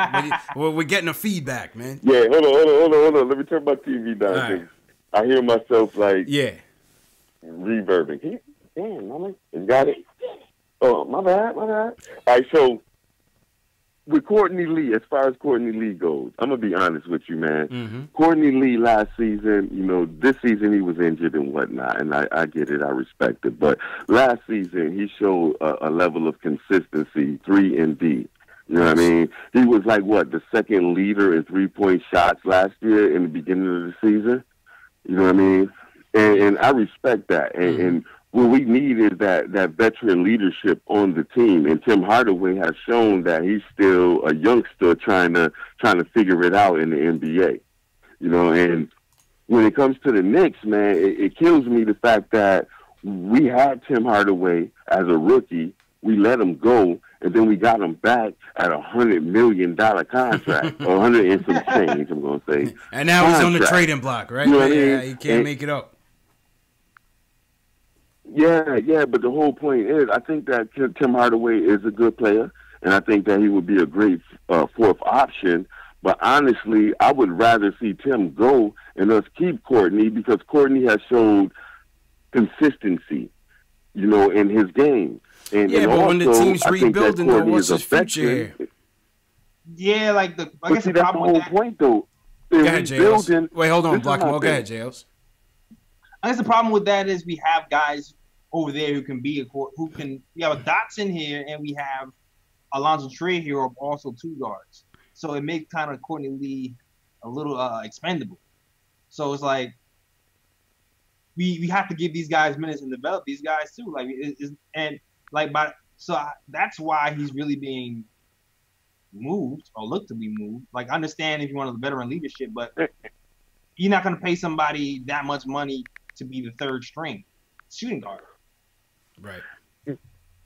We're getting a feedback, man. Yeah, hold on. Let me turn my TV down. Right. I hear myself like reverbing. Damn, mama, you got it. Oh, my bad. All right, so with Courtney Lee, as far as Courtney Lee goes, I'm going to be honest with you, man. Mm-hmm. Courtney Lee last season, you know, this season he was injured and whatnot, and I get it, I respect it. But last season he showed a level of consistency, 3 and D. You know what I mean? He was like, the second leader in three-point shots last year in the beginning of the season. You know what I mean? And I respect that. And what we need is that veteran leadership on the team. And Tim Hardaway has shown that he's still a youngster trying to figure it out in the NBA. You know, and when it comes to the Knicks, man, it kills me the fact that we had Tim Hardaway as a rookie. We let him go, and then we got him back at $100 million contract, or 100 and some change, I'm going to say. And now he's on the trading block, right? You know what I mean? He can't make it up. Yeah, but the whole point is, I think that Tim Hardaway is a good player, and I think that he would be a great fourth option. But honestly, I would rather see Tim go and us keep Courtney, because Courtney has showed consistency, you know, in his game. And but also, when the team's rebuilding, though, what's his future here? Yeah, like I guess that's the whole point, though. Go ahead, JLs. Wait, hold on, Blackmore. Go ahead, JLs. I guess the problem with that is we have guys over there who can we have a Dotson here, and we have Alonzo Trey here, also 2 guards. So it makes kind of Courtney Lee a little expendable. So it's like we have to give these guys minutes and develop these guys too. That's why he's really being moved or looked to be moved. Like, I understand if you want a veteran leadership, but you're not going to pay somebody that much money to be the 3rd string shooting guard. Right.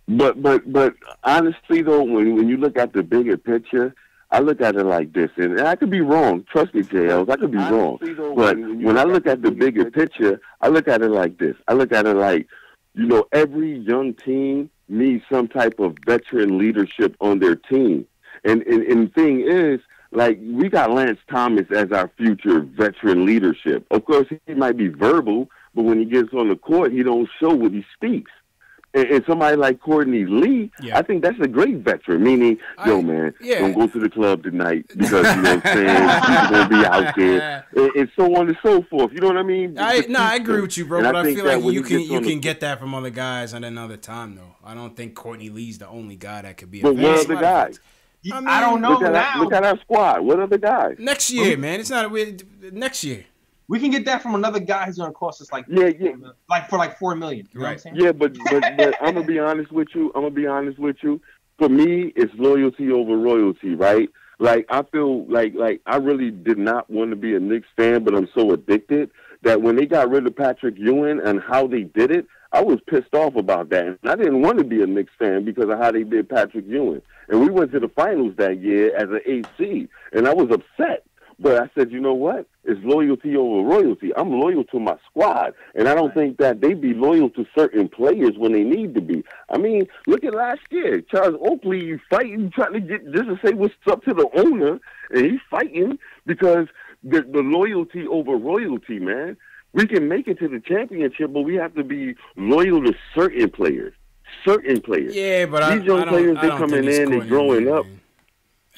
But honestly though, when you look at the bigger picture, I look at it like this, and I could be wrong. Trust me, JLs, I could be wrong. But when I look at the bigger picture, I look at it like this. I look at it like, you know, every young team needs some type of veteran leadership on their team. And the thing is, like, we got Lance Thomas as our future veteran leadership. Of course, he might be verbal, but when he gets on the court, he don't show what he speaks. And somebody like Courtney Lee, I think that's a great veteran, meaning, don't go to the club tonight because, you know what I'm saying, people going to be out there, and so on and so forth. You know what I mean? I agree with you, bro, but I feel like you can get that from other guys at another time, though. I don't think Courtney Lee's the only guy that could be a But what other guys? I don't know now. Look at our squad. What other guys? Next year, man. It's not next year. We can get that from another guy who's going to cost us like for $4 million. You know what I'm saying? Yeah, but I'm gonna be honest with you. For me, it's loyalty over royalty, right? Like, I feel like I really did not want to be a Knicks fan, but I'm so addicted that when they got rid of Patrick Ewing and how they did it, I was pissed off about that. And I didn't want to be a Knicks fan because of how they did Patrick Ewing. And we went to the finals that year as an 8th seed, and I was upset. But I said, you know what? It's loyalty over royalty. I'm loyal to my squad, and I don't think that they be loyal to certain players when they need to be. I mean, look at last year. Charles Oakley, you fighting, trying to get just to say what's up to the owner, and he's fighting because the loyalty over royalty, man. We can make it to the championship, but we have to be loyal to certain players. Certain players. Yeah, but these young players, they coming in, they growing up.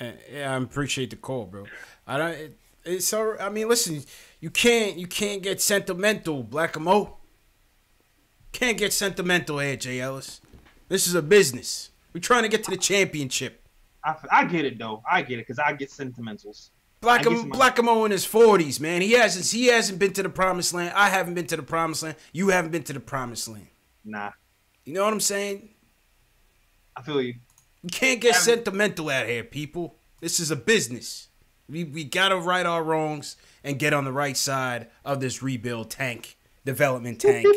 Yeah, I appreciate the call, bro. I don't. It's all. I mean, listen, you can't get sentimental, Black and Mo. Can't get sentimental here, Jay Ellis. This is a business. We're trying to get to the championship. I get it though. I get it because I get sentimentals. Black and Mo in his 40s, man. He hasn't been to the promised land. I haven't been to the promised land. You haven't been to the promised land. Nah. You know what I'm saying? I feel you. You can't get sentimental out here, people. This is a business. We gotta right our wrongs and get on the right side of this rebuild tank, development tank,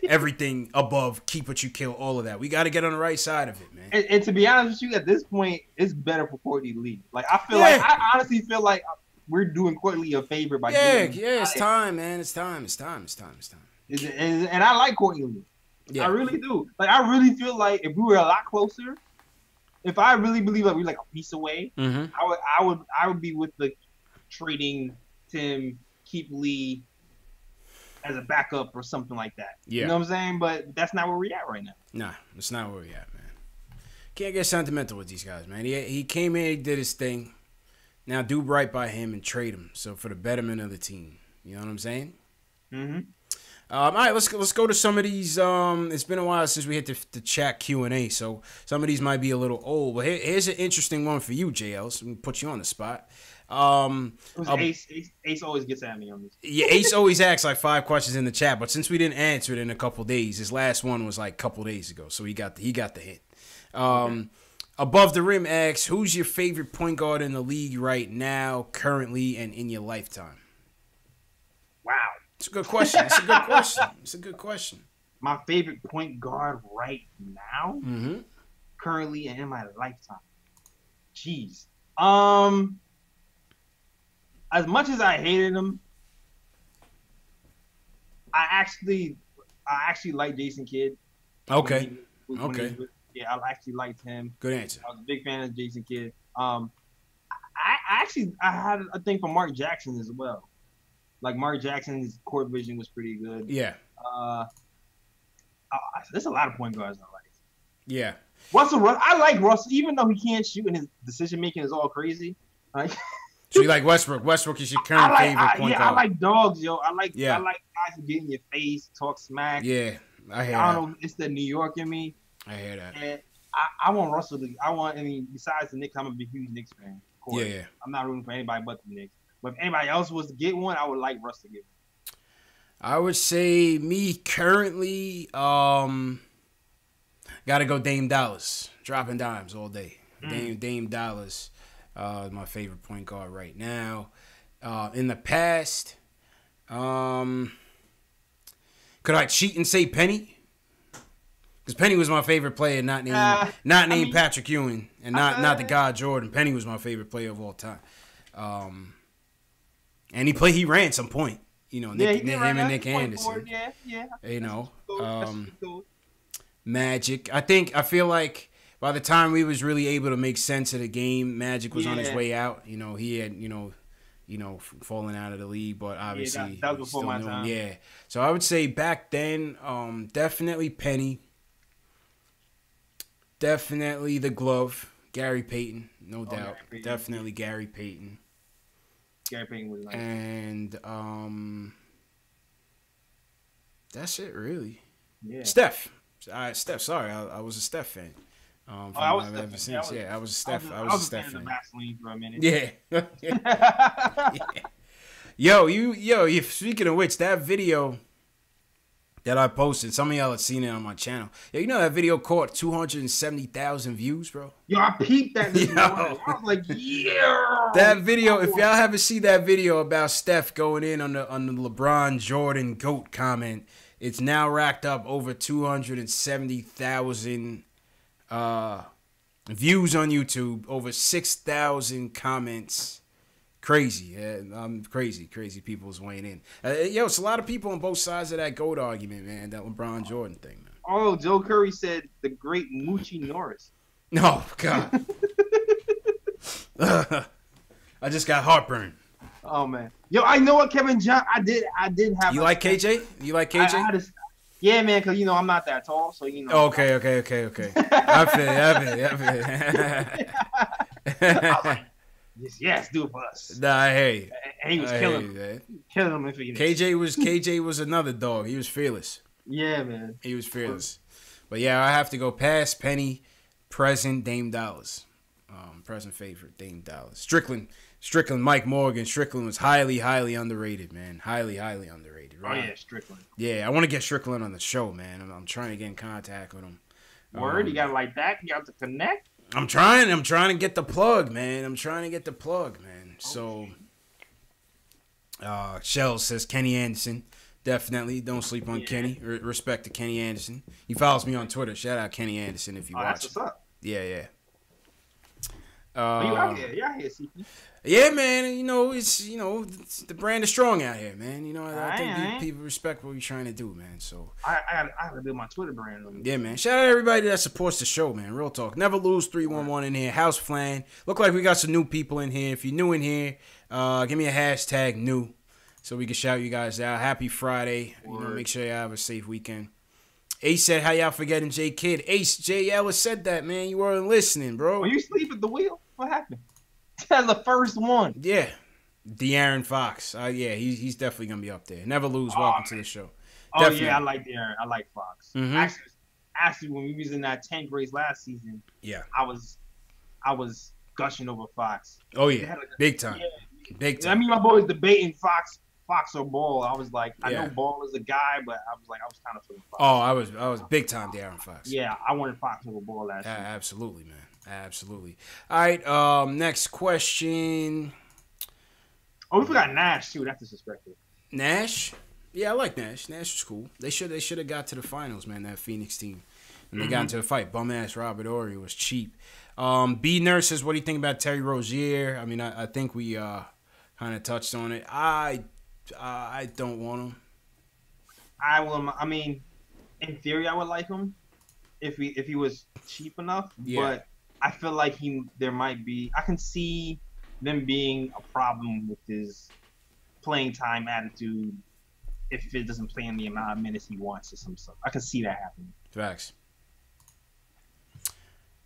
everything above, keep what you kill, all of that. We gotta get on the right side of it, man. And to be honest with you, at this point, it's better for Courtney Lee. Like I honestly feel like we're doing Courtney a favor by it's time, man. It's time. And I like Courtney Lee. Yeah. I really do. Like I really feel like if we were a lot closer. If I really believe that we're like a piece away, I would be with the trading Tim, keep Lee as a backup or something like that. Yeah. You know what I'm saying? But that's not where we're at right now. Nah, that's not where we're at, man. Can't get sentimental with these guys, man. He came in, he did his thing. Now do right by him and trade him. So for the betterment of the team. You know what I'm saying? Mm-hmm. All right, let's go to some of these. It's been a while since we hit the chat Q&A, so some of these might be a little old. But here's an interesting one for you, JL. So we can put you on the spot. Ace always gets at me on this. Yeah, Ace always asks like 5 questions in the chat, but since we didn't answer it in a couple days, his last one was like a couple days ago, so he got the hit. Okay. Above the Rim asks, who's your favorite point guard in the league right now, currently, and in your lifetime? Wow. It's a good question. It's a good question. My favorite point guard right now, currently and in my lifetime. Jeez. As much as I hated him, I actually like Jason Kidd. Okay. Yeah, I actually liked him. Good answer. I was a big fan of Jason Kidd. I had a thing for Mark Jackson as well. Like Mark Jackson's court vision was pretty good. Yeah. There's a lot of point guards I like. Yeah. I like Russell, even though he can't shoot and his decision making is all crazy. Like, so you like Westbrook? Westbrook is your current favorite point guard. I like dogs, yo. I like guys who get in your face, talk smack. Yeah, I hear I don't know. It's the New York in me. I hear that. And I want Russell to. Besides the Knicks, I'm a huge Knicks fan. Of course. Yeah. I'm not rooting for anybody but the Knicks. But if anybody else was to get one, I would like Russ to get one. I would say me currently, gotta go Dame Dallas. Dropping dimes all day. Dame Dallas, my favorite point guard right now. In the past, could I cheat and say Penny? Because Penny was my favorite player, not named Patrick Ewing, and not the guy Jordan. Penny was my favorite player of all time. And he ran some point, you know, him and Nick Anderson. Yeah. You know, Magic. I feel like by the time we was really able to make sense of the game, Magic was on his way out. You know, he had, fallen out of the league, but obviously that was before my time. Yeah. So I would say back then, definitely Penny. Definitely the glove, Gary Payton, no doubt. Definitely Gary Payton. Gary Payton was nice. And that's it, really. Yeah. Steph. Sorry, I was a Steph fan. I was a Steph fan. I was a Steph. I was a fan of Vaseline for a minute. Yeah. Yo, speaking of which, that video that I posted, some of y'all have seen it on my channel. Yeah, you know that video caught 270,000 views, bro? Yo, I peeped that video. I was like, yeah. That video, if y'all haven't seen that video about Steph going in on the LeBron Jordan GOAT comment, it's now racked up over 270,000 views on YouTube, over 6,000 comments, Crazy. Crazy people's weighing in. It's a lot of people on both sides of that GOAT argument, man, that LeBron Jordan thing, man. Oh, Joe Curry said the great Moochie Norris. No, God. I just got heartburn. Oh, man. Yo, I know what Kevin John. I did have. You like KJ? You like KJ? Yeah, man, because, I'm not that tall, so, Okay. I feel it. Yes, do it for us. Nah, hey. And he was killing him. Killing him in Phoenix. KJ was another dog. He was fearless. Yeah, man. He was fearless. But, yeah, I have to go past Penny, present Dame Dollars. Present favorite, Dame Dollars. Strickland, Mike Morgan. Strickland was highly, highly underrated, man. Highly, highly underrated. Right? Oh, yeah, Strickland. Yeah, I want to get Strickland on the show, man. I'm trying to get in contact with him. Word? You got it like that? You got to connect? I'm trying to get the plug, man. So, Shell says Kenny Anderson. Definitely. Don't sleep on Kenny. Respect to Kenny Anderson. He follows me on Twitter. Shout out Kenny Anderson if you watch. That's what's up. Yeah. You out here? Yeah, here, CP. Yeah, man. It's the brand is strong out here, man. I think people respect what we're trying to do, man. So I gotta build my Twitter brand. Yeah, man. Shout out to everybody that supports the show, man. Real talk. Never lose 311 in here. House Flan. Look like we got some new people in here. If you're new in here, give me a hashtag new so we can shout you guys out. Happy Friday. Make sure you have a safe weekend. Ace said, how y'all forgetting J Kidd? Ace, J. Ellis said that, man. You weren't listening, bro. Were you asleep at the wheel? What happened? That's the first one. Yeah. De'Aaron Fox. Yeah, he's definitely going to be up there. Never lose. Welcome to the show. Oh, definitely. Yeah, I like De'Aaron. I like Fox. Mm-hmm. Actually, when we was in that 10th grade last season, I was gushing over Fox. Oh, yeah. Big time. Yeah. Big time. I mean, my boy was debating Fox or Ball. I was like, I know Ball is a guy, but I was kind of feeling Fox. Oh, I was big time De'Aaron Fox. Yeah, I wanted Fox over Ball last year. Absolutely, man. Absolutely. All right, next question. Oh, we forgot Nash too. That's disrespectful. Nash? Yeah, I like Nash. Nash was cool. They should have got to the finals, man, that Phoenix team. And they got into a fight. Bum-ass Robert Horry was cheap. B. Nurse says, what do you think about Terry Rozier? I mean, I think we kind of touched on it. I don't want him. I mean, in theory, I would like him if he was cheap enough. Yeah. But I feel like there might be. I can see them being a problem with his playing time attitude if it doesn't play in the amount of minutes he wants or some stuff. I can see that happening. Facts.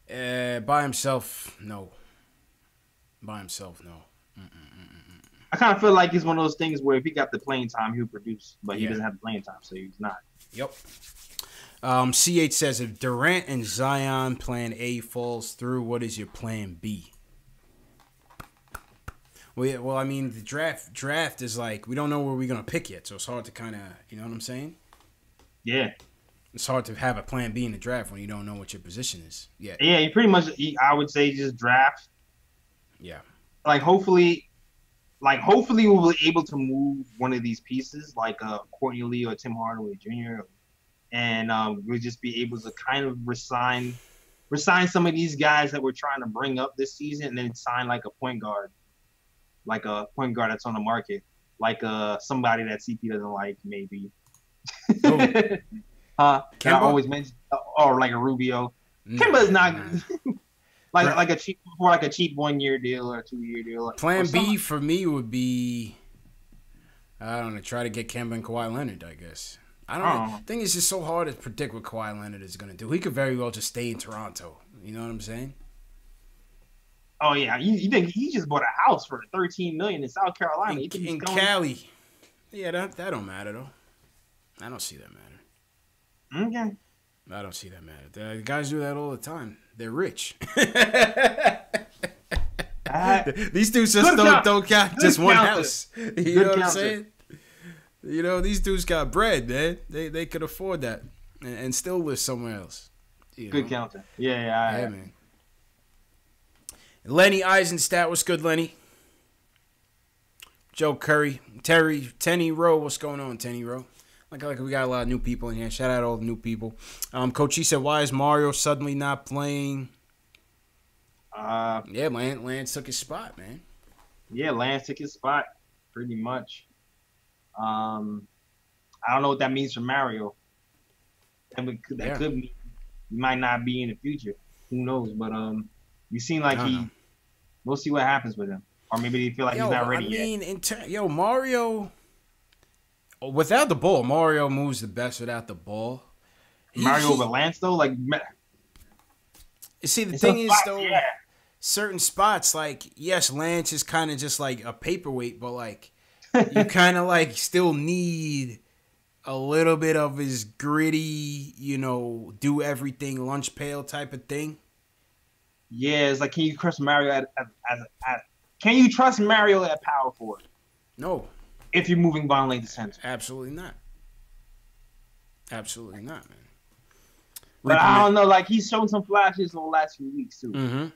By himself, no. By himself, no. I kind of feel like it's one of those things where if he got the playing time, he'll produce, but he doesn't have the playing time, so he's not. Yep. CH says, if Durant and Zion plan A falls through, what is your plan B? Well, I mean, the draft is like, we don't know where we're going to pick yet, so it's hard to kind of, you know what I'm saying? Yeah. It's hard to have a plan B in the draft when you don't know what your position is yet. Yeah, you pretty much, I would say just draft. Yeah. Hopefully we'll be able to move one of these pieces, like Courtney Lee or Tim Hardaway Jr., and we'll just be able to kind of resign some of these guys that we're trying to bring up this season, and then sign like a point guard that's on the market, like somebody that CP doesn't like, maybe. I always mention, or like a Rubio. Kemba's not like a cheap 1 year deal or 2 year deal. Plan B for me would be, I don't know, try to get Kemba and Kawhi Leonard, I guess. I don't know. The thing is, it's so hard to predict what Kawhi Leonard is going to do. He could very well just stay in Toronto. You know what I'm saying? Oh yeah, you think he just bought a house for $13 million in South Carolina? In Cali. Yeah, that don't matter though. I don't see that matter. Okay. I don't see that matter. The guys do that all the time. They're rich. These dudes just don't count just one house. You know what I'm saying? You know, these dudes got bread, man. They could afford that and still live somewhere else. Good counter. Yeah, man. Lenny Eisenstadt, what's good, Lenny? Joe Curry, Tenny Rowe, what's going on, Tenny Rowe? Like we got a lot of new people in here. Shout out all the new people. Coach, he said, why is Mario suddenly not playing? Yeah, Lance took his spot, man. Yeah, Lance took his spot, pretty much. I don't know what that means for Mario. That could mean he might not be in the future. Who knows? But you seem like we'll see what happens with him. Or maybe they feel like he's not ready yet. Mario, without the ball, Mario moves the best without the ball. Mario over Lance, though? Like, you see, the thing is, though, certain spots, like, yes, Lance is kind of just like a paperweight, but, like, you kind of, like, still need a little bit of his gritty, do everything lunch pail type of thing. Yeah, it's like, can you trust Mario can you trust Mario at power forward? No. If you're moving ball lane to center. Absolutely not. Absolutely not, man. But I don't know, like, he's shown some flashes over the last few weeks, too. Mm-hmm.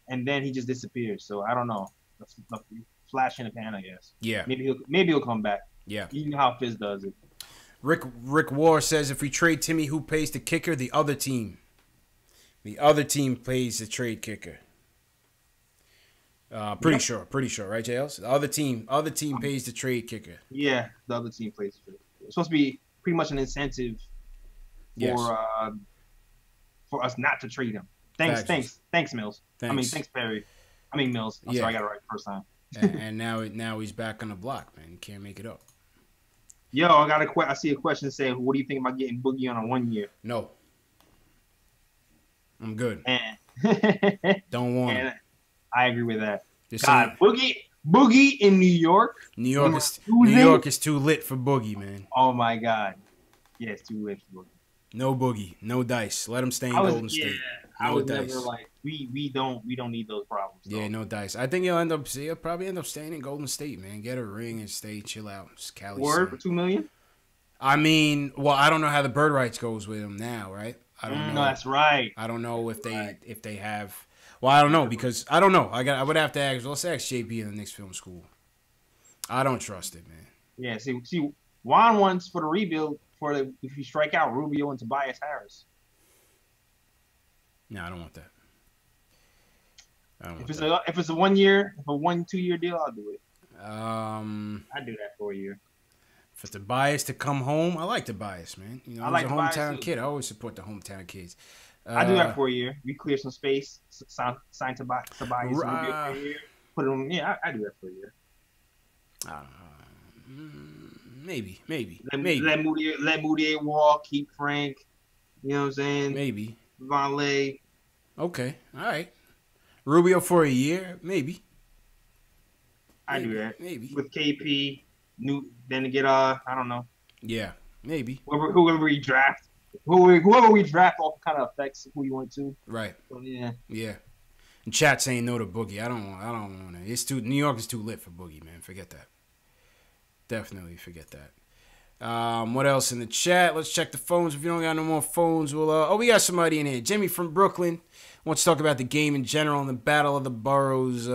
And then he just disappeared, so I don't know. That's a flash in the pan, I guess. Yeah. Maybe he'll come back. Yeah. You know how Fizz does it. Rick War says, if we trade Timmy, who pays the kicker? The other team. The other team pays the trade kicker. Pretty sure, right, JLs? The other team pays the trade kicker. Yeah, the other team pays the trade kicker. It's supposed to be pretty much an incentive for us not to trade him. Thanks, Mills. Thanks, Perry. Mills. I'm sorry, I got it right the first time. and now he's back on the block, man. Can't make it up. Yo, I see a question saying, what do you think about getting Boogie on a 1 year? No. I'm good. Don't want him. I agree with that. Boogie in New York. New York is too lit for Boogie, man. Oh my God. Yeah, it's too lit for Boogie. No Boogie, no dice. Let him stay in Golden State. No dice. Never like we don't need those problems. Yeah, no dice. I think he'll probably end up staying in Golden State, man. Get a ring and stay, chill out. Word for $2 million. I mean, well, I don't know how the bird rights goes with him now, right? I don't know. That's right. I don't know if they have. Well, I don't know because I don't know. I would have to ask. Let's ask JP in the Knicks film school. I don't trust it, man. Yeah. See, Juan wants for the rebuild if you strike out Rubio and Tobias Harris. No, I don't want that. If it's a 1 year, if a 1-2 year deal, I'll do it. I'd do that for a year. For Tobias to come home, I like Tobias, man. I like a hometown kid. I always support the hometown kids. I do that for a year. We clear some space, sign Tobias for a year. Put him. Yeah, I do that for a year. Maybe. Let Moutier walk. Keep Frank. You know what I'm saying? Maybe. Vonleh. Okay. All right. Rubio for a year. Maybe. I do that. Maybe. With KP. Then to get I don't know. Yeah. Maybe. Whoever we draft. Whoever we draft all kind of affects who you want to. Right. So, yeah. Yeah. And chat saying no to Boogie. I don't want to. It's too. New York is too lit for Boogie, man. Forget that. Definitely forget that. What else in the chat? Let's check the phones. If you don't got no more phones, we'll. We got somebody in here. Jimmy from Brooklyn wants to talk about the game in general and the battle of the boroughs.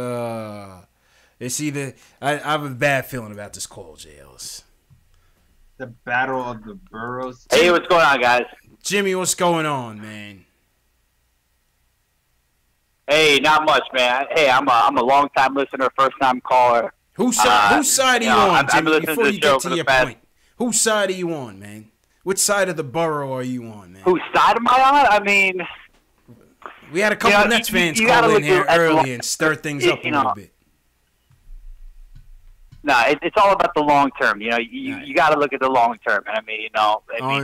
It's either. I have a bad feeling about this call, JLs. The battle of the boroughs. Hey, what's going on, guys? Jimmy, what's going on, man? Hey, not much, man. Hey, I'm a long time listener, first time caller. Whose side are you on, Jimmy? Before you get to your point, whose side are you on, man? Which side of the borough are you on, man? Whose side am I on? I mean, we had a couple of Nets fans call in here early and stir things up a little bit. No, it's all about the long term. You got to look at the long term. And I mean,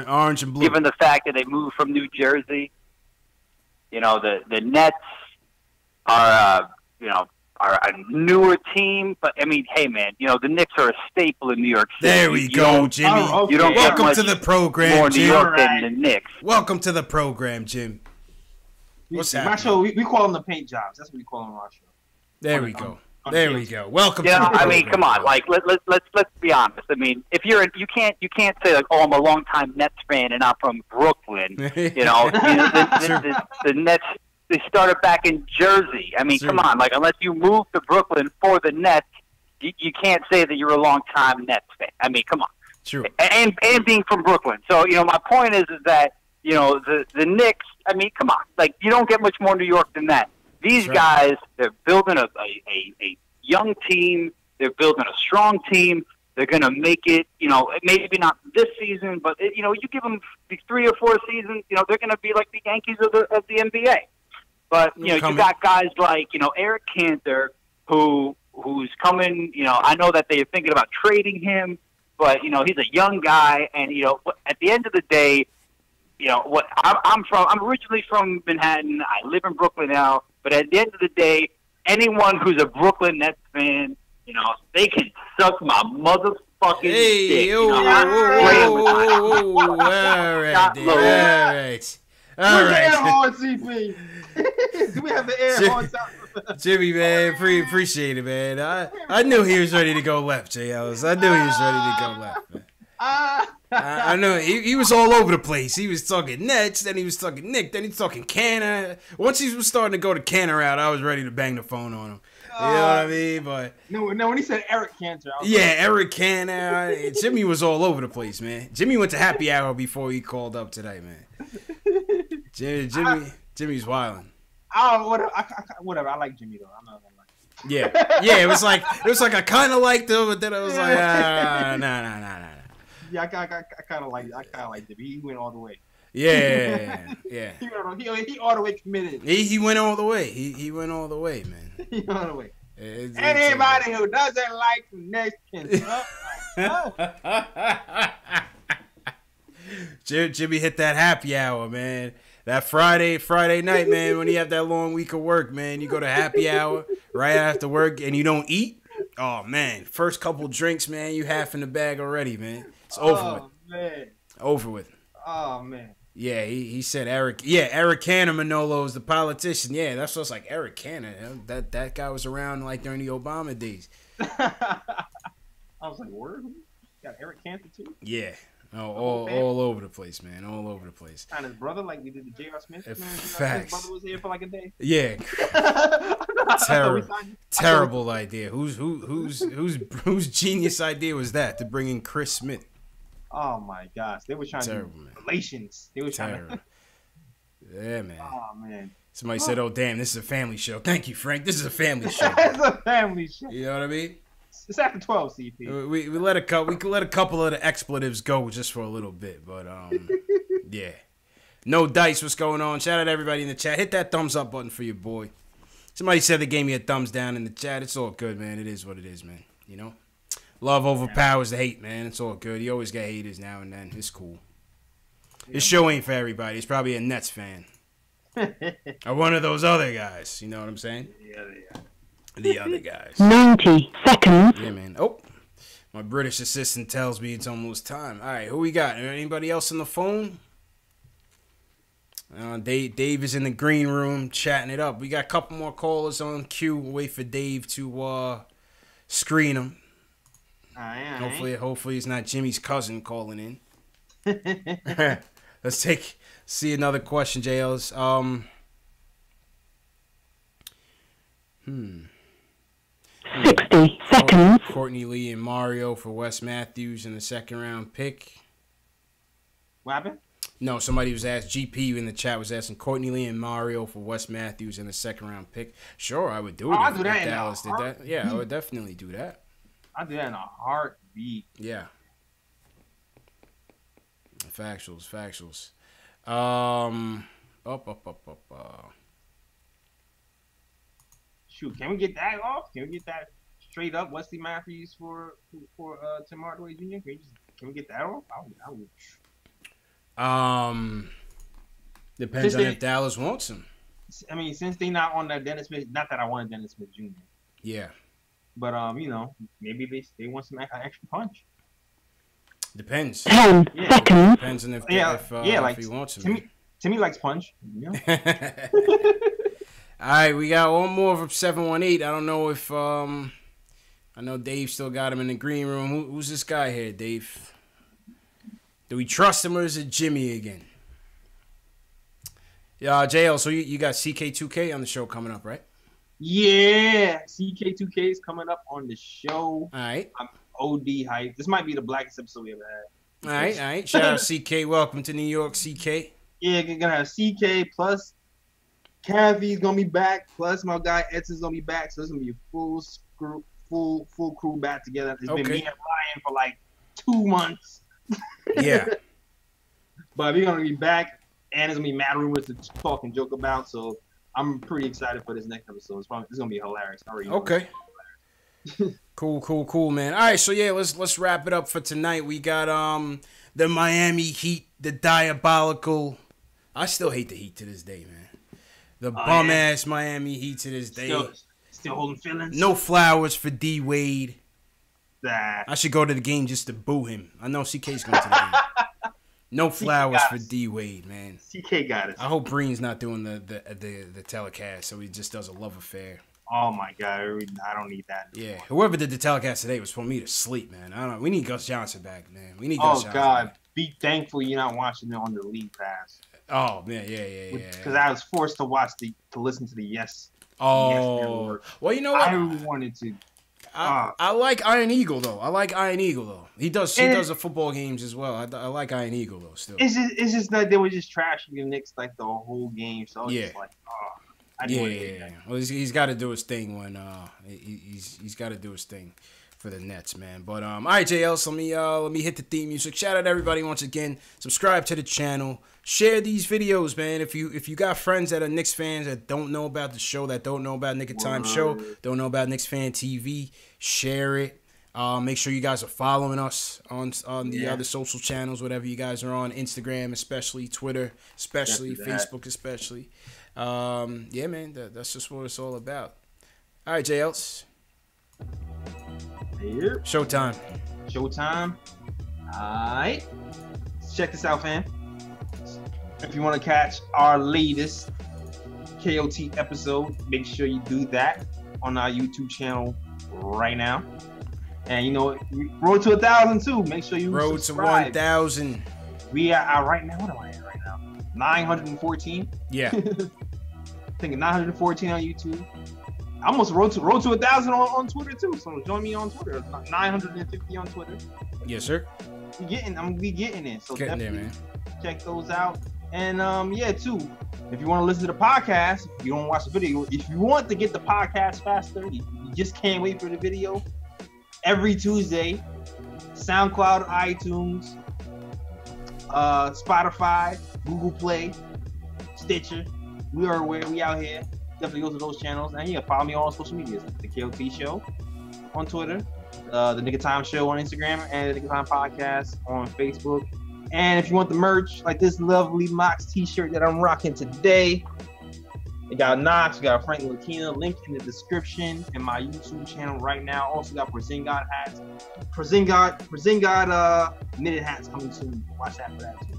orange and blue. Given the fact that they moved from New Jersey, the Nets are a newer team. But I mean, hey man, the Knicks are a staple in New York City. There we go, Jimmy. You don't Welcome to the program, more Jim. New York than the Knicks. Welcome to the program, Jim. What's happening? My show, we call them the paint jobs. That's what we call them on our show. There we go. There we go. Welcome to the program. I mean, come on. Like, let's be honest. I mean, if you can't say like, oh, I'm a longtime Nets fan and I'm from Brooklyn. The Nets, they started back in Jersey. I mean, come on. Like, unless you moved to Brooklyn for the Nets, you can't say that you're a longtime Nets fan. I mean, come on. True. And being from Brooklyn. So my point is that the Knicks. I mean, come on. Like, you don't get much more New York than that. These guys, they're building a young team. They're building a strong team. They're going to make it, maybe not this season, but, you give them 3 or 4 seasons, they're going to be like the Yankees of the NBA. But, you got guys like, Eric Cantor, who's coming, I know that they're thinking about trading him, but, he's a young guy. And, at the end of the day, I'm originally from Manhattan. I live in Brooklyn now. But at the end of the day, anyone who's a Brooklyn Nets fan, they can suck my motherfucking dick. All right. Where's the air horn, CP? Do we have the air horn? Jimmy, man, appreciate it, man. I knew he was ready to go left, JLs. I knew he was ready to go left, man. I know he was all over the place. He was talking Nets, then he was talking Nick, then he was talking Canner. Once he was starting to go to Canner out, I was ready to bang the phone on him. You know what I mean? But no, when he said Eric Cantor, Eric Cantor. Jimmy was all over the place, man. Jimmy went to happy hour before he called up today, man. Jimmy's wilding. Whatever. I like Jimmy though. I'm not gonna lie. Yeah. It was like I kind of liked him, but then I was like, nah. Yeah, I kind of like Jimmy. He went all the way. Yeah. He all the way committed. He went all the way. He went all the way, man. He went all the way. Anybody who doesn't like the Knicks can Jimmy hit that happy hour, man. That Friday night, man, when you have that long week of work, man, you go to happy hour right after work and you don't eat. Oh, man. First couple drinks, man, you half in the bag already, man. It's over with. Man. Over with. Oh, man. Yeah, he said Eric. Yeah, Eric Cantor Manolo is the politician. Yeah, that's what's like Eric Cantor. That guy was around like during the Obama days. I was like, word? Got Eric Cantor too? Yeah. All over the place, man. All over the place. And his brother, like we did the J.R. Smith. Facts. His brother was here for like a day. Yeah. Terrible idea. Whose genius idea was that to bring in Chris Smith? Oh my gosh, they were trying to do relations. They were trying to. Yeah, man. Oh man. Somebody said, "Oh damn, this is a family show." Thank you, Frank. This is a family show. It's a family show. You know what I mean? It's after 12, CP. We let a couple of the expletives go just for a little bit, but yeah. No dice. What's going on? Shout out to everybody in the chat. Hit that thumbs up button for your boy. Somebody said they gave me a thumbs down in the chat. It's all good, man. It is what it is, man. You know. Love overpowers the hate, man. It's all good. You always get haters now and then. It's cool. This show ain't for everybody. It's probably a Nets fan. Or one of those other guys. You know what I'm saying? Yeah, they are. The other guys. 90 seconds. Yeah, man. Oh, my British assistant tells me it's almost time. All right, who we got? Anybody else on the phone? Dave is in the green room chatting it up. We got a couple more callers on queue. We'll wait for Dave to screen them. Hopefully it's not Jimmy's cousin calling in. Let's see another question, JLs. 60 seconds. Courtney Lee and Mario for Wes Matthews in the second round pick. What happened? No, somebody was asked, GP in the chat was asking Courtney Lee and Mario for Wes Matthews in the second round pick. Sure, I would do it if Dallas did that. Yeah, I would definitely do that. I'd do that in a heartbeat. Yeah. Factuals. Shoot, can we get that off? Can we get that straight up Wesley Matthews for Tim Hardaway Jr.? Can we get that off? I would. Depends on if Dallas wants him. I mean, since they not on that Dennis Smith, not that I wanted Dennis Smith Jr. Yeah. But maybe they want some extra punch. Depends. 10 seconds. Depends on if he wants him. Timmy likes punch. You know? All right, we got one more from 718. I don't know if I know Dave still got him in the green room. Who's this guy here, Dave? Do we trust him or is it Jimmy again? Yeah, JL, so you got CK2K on the show coming up, right? Yeah, CK2K is coming up on the show. All right. I'm OD hyped. This might be the blackest episode we ever had. All right. Shout out CK. Welcome to New York, CK. Yeah, you're going to have CK plus Kathy's going to be back, plus my guy Edson's going to be back. So it's going to be a full full crew back together. It's been me Okay. and Ryan for like 2 months. Yeah. But we're gonna be back, and there's gonna be mad rumors to talk and joke about. So I'm pretty excited for this next episode. It's gonna be hilarious. I already know. Okay. Cool, man. All right, so yeah, let's wrap it up for tonight. We got the Miami Heat, the diabolical. I still hate the Heat to this day, man. The bum ass Miami Heat to this day. Still holding feelings. No flowers for D Wade. Nah. I should go to the game just to boo him. I know CK's going to the game. No flowers for D Wade, man. CK got it. I hope Breen's not doing the telecast, so he just does a love affair. Oh my God, I don't need that. Yeah, whoever did the telecast today was for me to sleep, man. I don't. We need Gus Johnson back, man. We need Gus Johnson. Oh God, back. Be thankful you're not watching it on the League Pass. Oh man, yeah. Because I was forced to listen to the Yes. Oh, well, you know what? I wanted to. I like Iron Eagle though. He does the football games as well. I like Iron Eagle though. Still, it's just that they were just trashing the Knicks like the whole game. So it's just like, yeah. Well, he's got to do his thing when he's got to do his thing for the Nets, man. But all right, JL, so let me hit the theme music. Shout out to everybody once again. Subscribe to the channel. Share these videos, man. If you got friends that are Knicks fans that don't know about the show, that don't know about Knick of Time show, don't know about KnicksFanTV, share it. Make sure you guys are following us on the other social channels, whatever you guys are on, Instagram especially, Twitter especially, Facebook especially. Yeah, man, that's just what it's all about. All right, JLs. Yep. Showtime. All right. Check this out, fam. If you want to catch our latest KOT episode, make sure you do that on our YouTube channel right now. And you know, road to 1,000 too. Make sure you subscribe. To 1,000. We are right now. What am I at right now? 914. Yeah. I think 914 on YouTube. I almost road to 1,000 on Twitter too. So join me on Twitter. 950 on Twitter. Yes, sir. I'm gonna be getting it. So getting definitely there, man. Check those out. And yeah, too. If you want to listen to the podcast, if you don't watch the video, if you want to get the podcast faster, you just can't wait for the video. Every Tuesday, SoundCloud, iTunes, Spotify, Google Play, Stitcher. We out here. Definitely go to those channels. And yeah, follow me on all social medias. The KOT Show on Twitter, the Knick of Time Show on Instagram, and the Knick of Time Podcast on Facebook. And if you want the merch, like this lovely Knox t-shirt that I'm rocking today, we got Knox, we got Frank Lakina, link in the description, and my YouTube channel right now. Also got Brazingard hats. Brazingard knitted hats coming soon. Watch out for that too.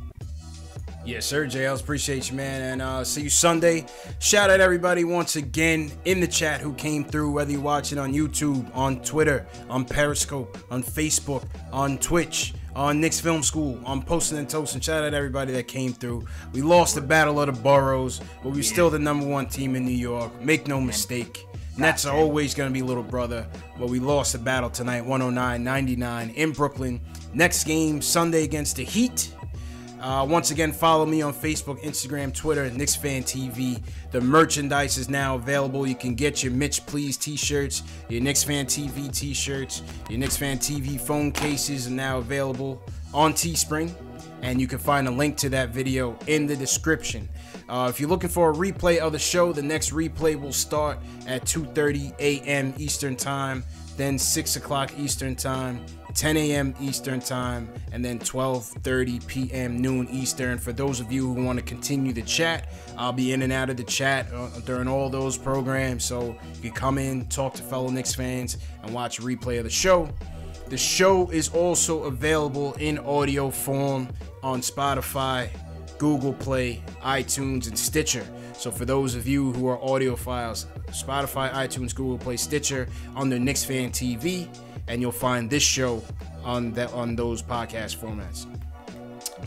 Yes, sir, JLs. Appreciate you, man. And see you Sunday. Shout out everybody once again in the chat who came through, whether you're watching on YouTube, on Twitter, on Periscope, on Facebook, on Twitch, on Knicks Film School, on Posting and Toasting. Shout out everybody that came through. We lost the battle of the boroughs, but we're still the #1 team in New York. Make no mistake. Nets are always going to be little brother, but we lost the battle tonight, 109-99 in Brooklyn. Next game, Sunday against the Heat. Once again, follow me on Facebook, Instagram, Twitter, KnicksFanTV. The merchandise is now available. You can get your Mitch Please t-shirts, your KnicksFanTV t-shirts, your KnicksFanTV phone cases are now available on Teespring. And you can find a link to that video in the description. If you're looking for a replay of the show, the next replay will start at 2:30 a.m. Eastern Time, then 6 o'clock Eastern Time, 10 a.m. Eastern Time, and then 12:30 p.m. noon Eastern. For those of you who want to continue the chat, I'll be in and out of the chat during all those programs, so you can come in, talk to fellow Knicks fans, and watch a replay of the show. The show is also available in audio form on Spotify, Google Play, iTunes, and Stitcher. So for those of you who are audiophiles, Spotify, iTunes, Google Play, Stitcher, under KnicksFanTV, and you'll find this show on those podcast formats.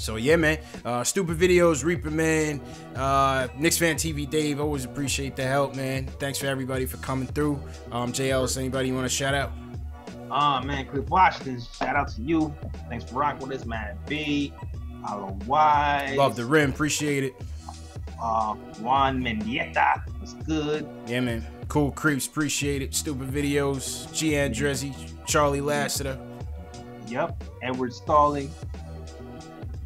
So yeah, man. Stupid videos, Reaper Man, KnicksFanTV Dave, always appreciate the help, man. Thanks for everybody for coming through. JL, is anybody you want to shout out? Man, Cliff Washington, shout out to you. Thanks for rocking with us, man. B, Hollow Wise. Love the rim, appreciate it. Juan Mendieta was good. Yeah, man. Cool Creeps, appreciate it. Stupid Videos, Gian Drizzy, Charlie Lassiter. Yep. Edward Stalling.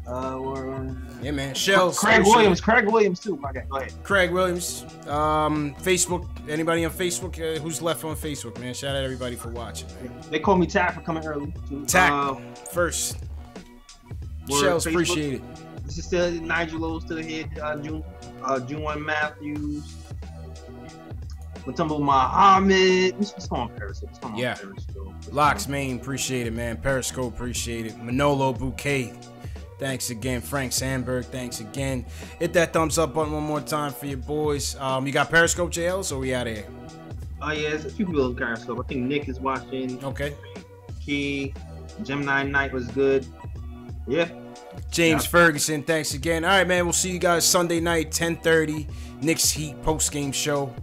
Yeah, man. Shells. Craig Williams too. Okay, go ahead. Craig Williams. Facebook. Anybody on Facebook? Who's left on Facebook, man? Shout out everybody for watching. Man. They call me Tack for coming early too. Tack first. Shells, Facebook. Appreciate it. This is still Nigel Lowe's still here. June Matthews. Mutombo Muhammad. What's going on, Periscope? Yeah. Locks, Maine, appreciate it, man. Periscope, appreciate it. Manolo Bouquet. Thanks again. Frank Sandberg, thanks again. Hit that thumbs up button one more time for your boys. You got Periscope, JL, so we out of here? Oh, yeah, there's a few people on Periscope. I think Nick is watching. Okay. Key. Gemini Night was good. Yeah. James Ferguson, thanks again. All right, man, we'll see you guys Sunday night, 10:30. Knicks Heat post-game show.